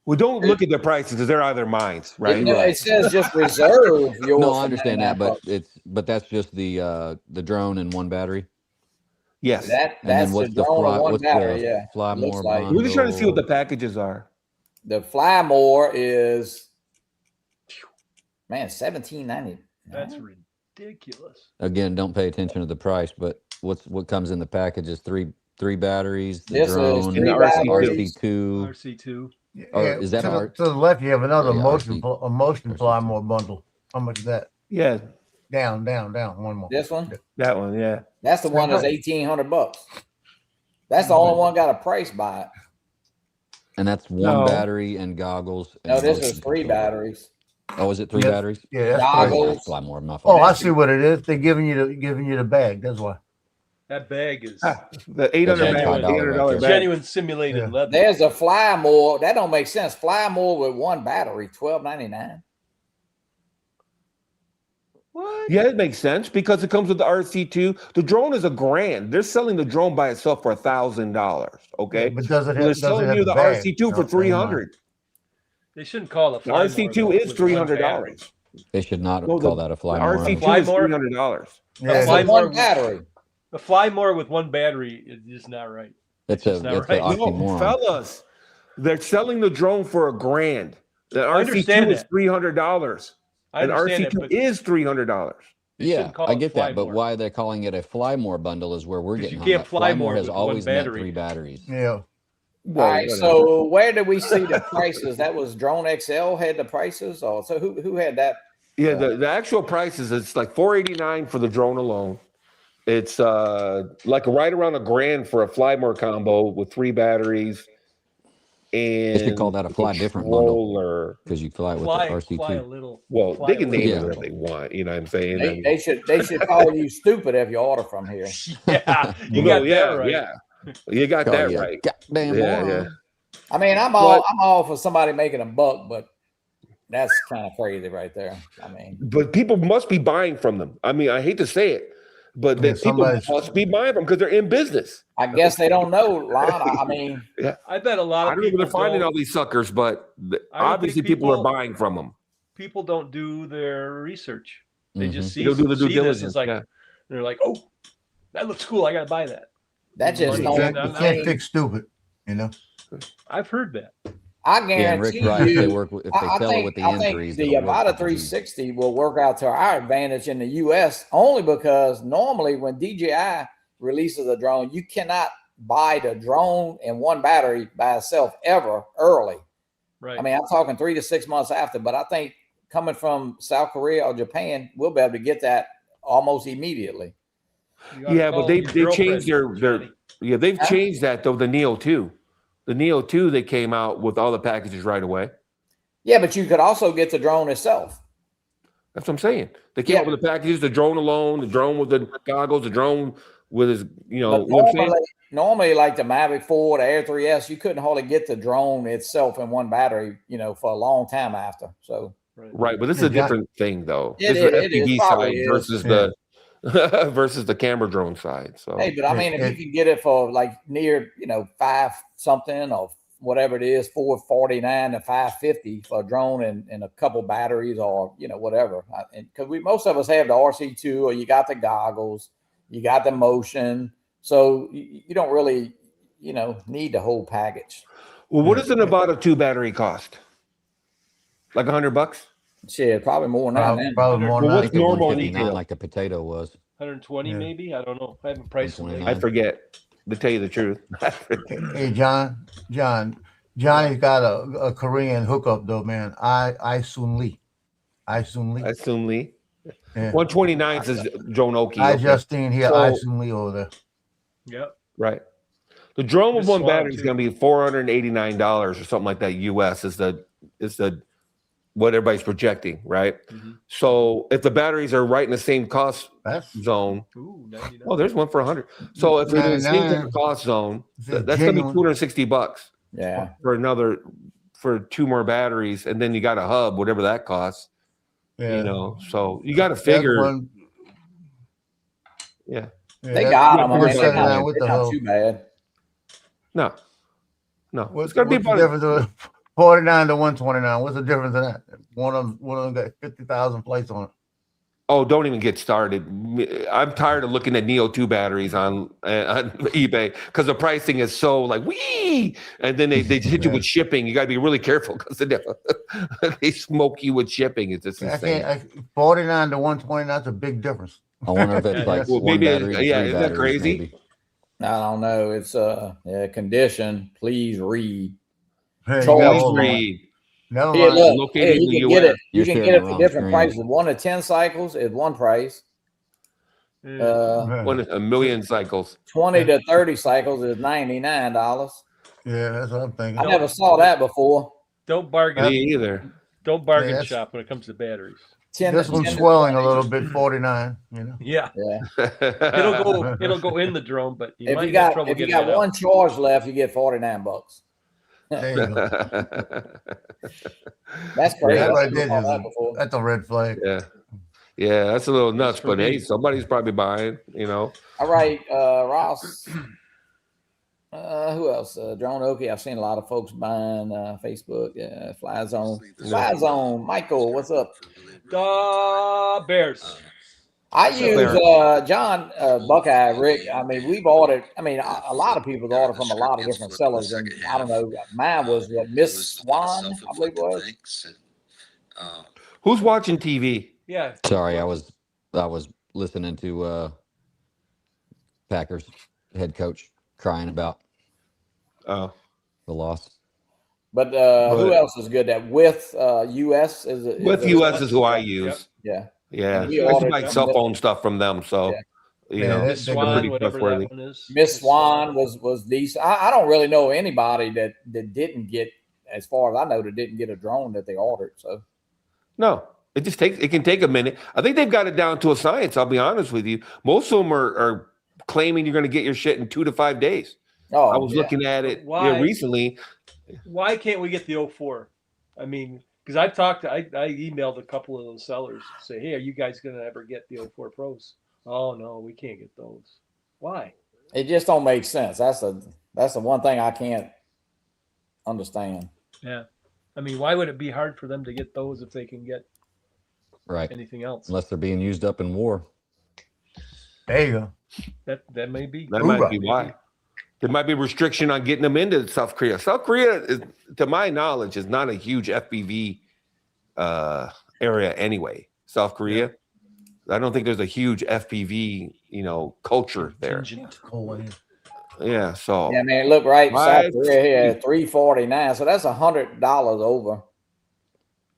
Well, don't look at the prices because they're out of their minds, right? It says just reserve your. No, I understand that, but that's just the drone and one battery. Yes. And that's then the what's the drone fly? and one What's battery. the Yeah, Fly looks More like. bundle? We're just trying to see what the packages are. the Fly More is, man, $17.90. That's ridiculous. Again, don't pay attention to the price, but what comes in the package is three batteries, the This is drone, three the batteries. RC2. RC2. Or is that to, the, art? to the left? You have another Yeah, motion RC. fly more bundle. How much is that? Yeah, Down. One more. This one, that one. Yeah. that's the one that's $1,800. That's the only one got a price by it. And that's one No. battery and goggles. And No, this motion is three control. batteries. Oh, is it three Yes. batteries? Yeah. That's Goggles. crazy. Fly More. My Oh, fault. I see what it is. They're giving you the bag. That's why. That bag is The $800 That's bag, $5 $800 right bag. genuine simulated Yeah. leather. There's a Fly More. That don't make sense. Fly More with one battery, $12.99. What? Yeah, it makes sense because it comes with the RC2. The drone is $1,000. They're selling the drone by itself for $1,000. Okay, But does it they're have? Does it selling have you the bag? RC2 for No, never mind. $300. They shouldn't call it The Fly More, RC2 though, is with one $300. battery. They should not No, call the- that a The Fly More. RC2 Fly is More? $300. Yeah. That's Fly a one More- battery. The Fly More with one battery is just not right. It's It's not right. an oxymoron. Fellas, they're selling the drone for $1,000. The I RC2 understand is that. $300. I And understand RC2 that, but is $300. they Yeah, shouldn't call I it get Fly that, but More. why they're calling it a Fly More bundle is where we're 'Cause getting you hung can't up. fly Fly More more has with always one meant battery. 3 batteries. Yeah. Well, All right, whatever. so where did we see the prices? That was Drone XL had the prices, or so who had that? Yeah, the actual prices, it's like $489 for the drone alone. It's like right around $1,000 for a Fly More combo with 3 batteries. And They should call that a Fly Different bundle controller. because you fly with Fly, the RC2. fly a little. Well, Fly they a can little. name it Yeah. whatever they want. You know what I'm saying? They should call you stupid if you order from here. Yeah, you Well, got yeah, that right. yeah. You got Oh, that yeah. right. Goddamn Yeah, moron. yeah. I mean, I'm all for somebody making a buck, but that's kind of crazy right there. I mean, But people must be buying from them. I mean, I hate to say it, but Yeah, that people somebody's- must be buying from because they're in business. I guess they don't know, Lon. I mean, I bet a lot I of don't know where people they're finding don't, all these suckers, but I don't obviously think people are people- buying from them. people don't do their research. They just see, They don't do the due see this. diligence. It's like Yeah. they're like, oh, that looks cool. I got to buy that. that just You don't. You Exactly. can't fix stupid. You know. I've heard that. I Yeah, and Rick's guarantee right. If they you. work, if they I sell it with the think entries, the it'll work Avata with the 360 will work out to our advantage in the U.S. only because normally when DJI releases a drone, you cannot buy the drone and one battery by itself ever early. Right. I mean, I'm talking 3 to 6 months after, but I think coming from South Korea or Japan, we'll be able to get that almost immediately. You oughta Yeah, but call they your girlfriend, changed their Johnny. yeah, they've Huh? changed that though. The Neo 2. The Neo 2, they came out with all the packages right away. Yeah, but you could also get the drone itself. That's what I'm saying. They came out with the packages, the drone alone, the drone with the goggles, the drone with his, you know, But you know what I'm saying? normally, like the Mavic 4, the Air 3S, you couldn't hardly get the drone itself in one battery, for a long time after. So Right, but this is a Yeah, different thing though. It This is the is, it FPV probably side is. versus the versus the camera drone side. So hey, but I mean, if Yeah. you can get it for like near, 5 something or whatever it is, 449 to 550 for a drone and a couple batteries or whatever. Because most of us have the RC2 or you got the goggles, you got the motion, so you don't really need the whole package. well, what does an Avata 2 battery cost? Like $100? Shit, probably more than that. Probably, man. probably more Well, than what's that. normal 159 retail? like the potato was. 120 Yeah. maybe. I don't know. I haven't priced them. 129. I forget. To tell you the truth. Hey, Johnny's got a Korean hookup though, man. I Soon Lee. I assume Lee. Yeah. 129 is Joan Okie. I okay. Justine here, So- I Lee over there. Yep. Right. The drone with Miss one Swan, battery is too. going to be $489 or something like that. US is the what everybody's projecting, right? Mhm. So if the batteries are right in the same cost That's zone, Ooh, 99. oh, there's one for 100. So if it's in the same type 99. of cost zone, It's that's going to be genuine. $260 Yeah. for 2 more batteries, and then you got a hub, whatever that costs. Yeah. You know, so you got to That's figure. one- Yeah. yeah, They that's got them. I mean, 479 they're with the not hub. too bad. No. What's, It's going to be what's the about difference of 49 to 129? What's the difference in that? One of them got 50,000 plates on it. Oh, don't even get started. I'm tired of looking at Neo 2 batteries on eBay because the pricing is so like, wee. And then they hit you with shipping. You got to be really careful because they smoke you with shipping. It's just insane. 49 to 129, that's a big difference. I wonder if it's like Well, one maybe battery, to yeah, three isn't that batteries, crazy? maybe. I don't know. It's condition. Please read. Hey, Choice you got Please all of them. read. Never Here, mind. look. Located Here, in you the can get US. it. You You're can sharing get the it for wrong different screen. prices. 1 to 10 cycles is one price. Yeah. 1,000,000 cycles. 20 to 30 cycles is $99. Yeah, that's what I'm thinking. I never saw that before. Don't bargain. Me either. Don't bargain Yeah, that's- shop when it comes to batteries. 10 This to one's 10 to swelling a 20. little bit, 49, you know. Yeah. Yeah. It'll go in the drone, but you If might you have got trouble if you getting got it one out. charge left, you get $49. There you go. That's crazy. That I right never there saw is that before. that's a red flag. Yeah, that's a little nuts, for but hey, me. somebody's probably buying, you know. All right, Ross. Who else? Drone Okie. I've seen a lot of folks buying Facebook. Yeah, Fly Zone. Fly Zone. Michael, what's up? Bears. I use John Buckeye Rick. I mean, we've ordered. I mean, a lot of people order from a lot of different sellers, and I don't know. Mine was Miss Swan, I believe it was. Who's watching TV? Yeah. Sorry, I was listening to Packers head coach crying about Oh, the loss. But who else is good? That with US is it? with US is who I use. Yeah. Yeah, And we I used to ordered buy some cell milk. phone stuff from them, so Yeah. you Yeah, know that- Miss they're Swan, pretty whatever trustworthy. that one is. Miss Swan was decent. I don't really know anybody that didn't get, as far as I know, that didn't get a drone that they ordered. So No, it can take a minute. I think they've got it down to a science. I'll be honest with you. Most of them are claiming you're going to get your shit in 2 to 5 days. I was looking at it Why? recently. Why can't we get the 04? I mean, because I emailed a couple of those sellers to say, hey, are you guys going to ever get the 04 Pros? Oh, no, we can't get those. Why? it just don't make sense. That's the one thing I can't understand. Yeah. I mean, why would it be hard for them to get those if they can get Right. anything else? Unless they're being used up in war. There you go. That may be. That might be why. There might be a restriction on getting them into South Korea. South Korea, is, to my knowledge, is not a huge FPV area anyway. South Korea, I don't think there's a huge FPV, culture there. Contingent. Yeah, so Yeah, man, look right. Right. South Korea here, $349. So that's $100 over.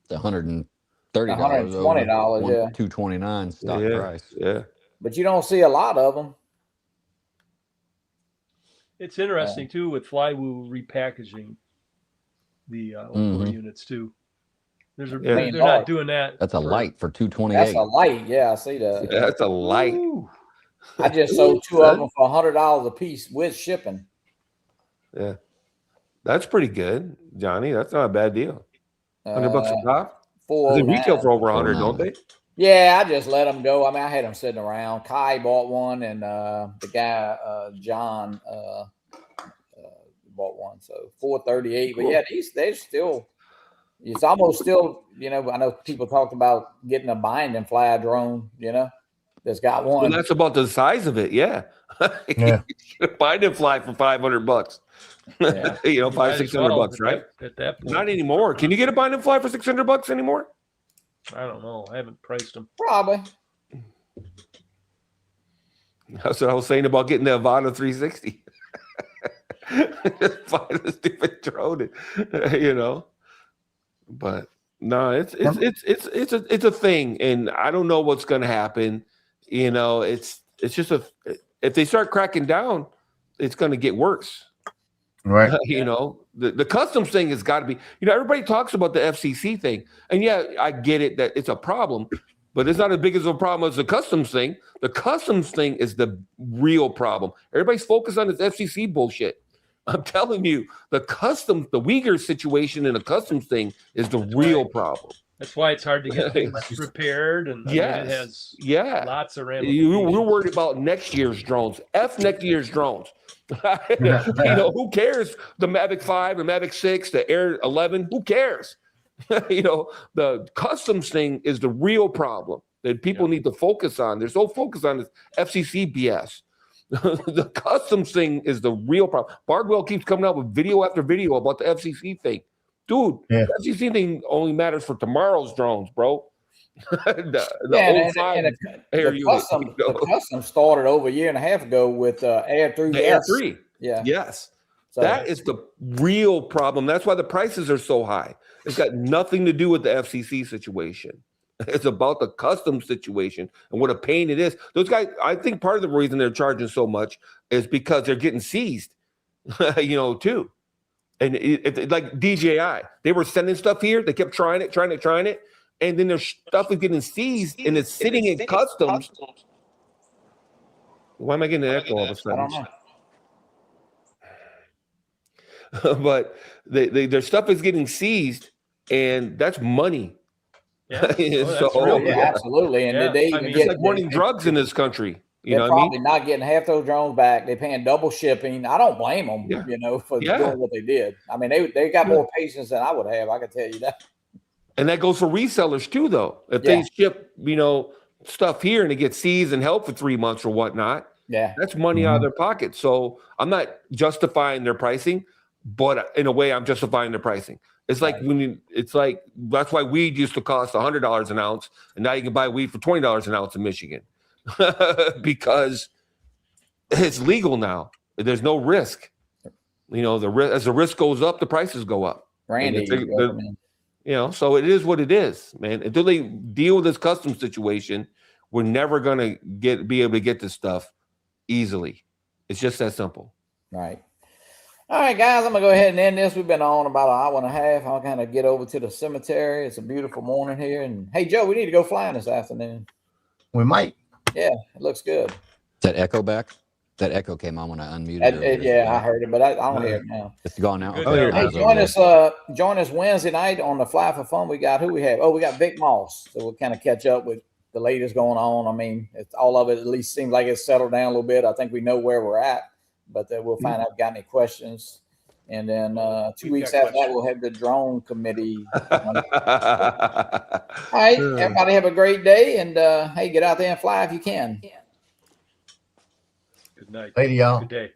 The $130 $120, yeah. $229 stock yeah, price. yeah. But you don't see a lot of them. It's interesting too with Flywoo repackaging the 04 Mhm. units too. They're Yeah. not doing that. That's a light for That's $228. a light. Yeah, I see that. That's a light. Woo. I just sold 2 of them for $100 a piece with shipping. Yeah, that's pretty good, Johnny. That's not a bad deal. $100 a pop. They $409. retail for over 100, don't they? Yeah, I just let them go. I mean, I had them sitting around. Kai bought one, and the guy John bought one. So $438. But yeah, they're still. It's almost still. I know people talked about getting a binding fly drone. That's got one. Well, that's about the size of it. Yeah. Yeah. Bind and fly for $500. Yeah. $500, Might as $600, well right? At that point. Not anymore. Can you get a bind and fly for $600 anymore? I don't know. I haven't priced them. Probably. That's what I was saying about getting the Avata 360. Just find a stupid drone, But No, it's a thing, and I don't know what's going to happen. You know, it's just if they start cracking down, it's going to get worse. Right. You know, the customs thing has got to be. You know, everybody talks about the FCC thing, and yeah, I get it that it's a problem, but it's not as big as a problem as the customs thing. The customs thing is the real problem. Everybody's focused on this FCC bullshit. I'm telling you, the Uyghur situation and the customs thing is the real problem. That's why it's hard to get things repaired, and yes, I mean, it has lots of ramifications. We're worried about next year's drones. Next year's drones. You know, who cares? The Mavic 5, the Mavic 6, the Air 11, who cares? You know, the customs thing is the real problem that people need to focus on. They're so focused on this FCC BS. The customs thing is the real problem. Bardwell keeps coming out with video after video about the FCC thing. Dude, the FCC thing only matters for tomorrow's drones, bro. The custom started over a year and a half ago with Air 3. The Air 3. Yeah. Yes. So, that is the real problem. That's why the prices are so high. It's got nothing to do with the FCC situation. It's about the custom situation and what a pain it is. Those guys, I think part of the reason they're charging so much is because they're getting seized, you know, too. And like DJI, they were sending stuff here. They kept trying it. And then their stuff is getting seized and it's sitting in customs. Why am I getting an echo all of a sudden? I don't know. But their stuff is getting seized, and that's money. Yeah, absolutely. And it's like running drugs in this country. You know, probably not getting half those drones back. They're paying double shipping. I don't blame them, you know, for doing what they did. I mean, they got more patience than I would have. I can tell you that. And that goes for resellers too, though. If they ship, you know, stuff here and it gets seized and held for 3 months or whatnot, that's money out of their pocket. So I'm not justifying their pricing, but in a way, I'm justifying their pricing. It's like that's why weed used to cost $100 an ounce, and now you can buy weed for $20 an ounce in Michigan because it's legal now. There's no risk. You know, as the risk goes up, the prices go up. Randy, you know, so it is what it is, man. Until they deal with this customs situation, we're never gonna be able to get this stuff easily. It's just that simple. Right. All right, guys, I'm going to go ahead and end this. We've been on about an hour and a half. I'll kind of get over to the cemetery. It's a beautiful morning here. And, hey, Joe, we need to go flying this afternoon. We might. Yeah, it looks good. Is that echo back? That echo came on when I unmuted. I heard it, but I don't hear it now. It's gone now. Okay. Hey, join us Wednesday night on the Fly for Fun. We got we have? Oh, we got Vic Moss. So we'll kind of catch up with the latest going on. I mean, all of it at least seems like it's settled down a little bit. I think we know where we're at. But we'll find out if we got any questions. And then 2 weeks after that, we'll have the drone committee. All right. Everybody have a great day. And, hey, get out there and fly if you can. Good night. Later, y'all. Good day.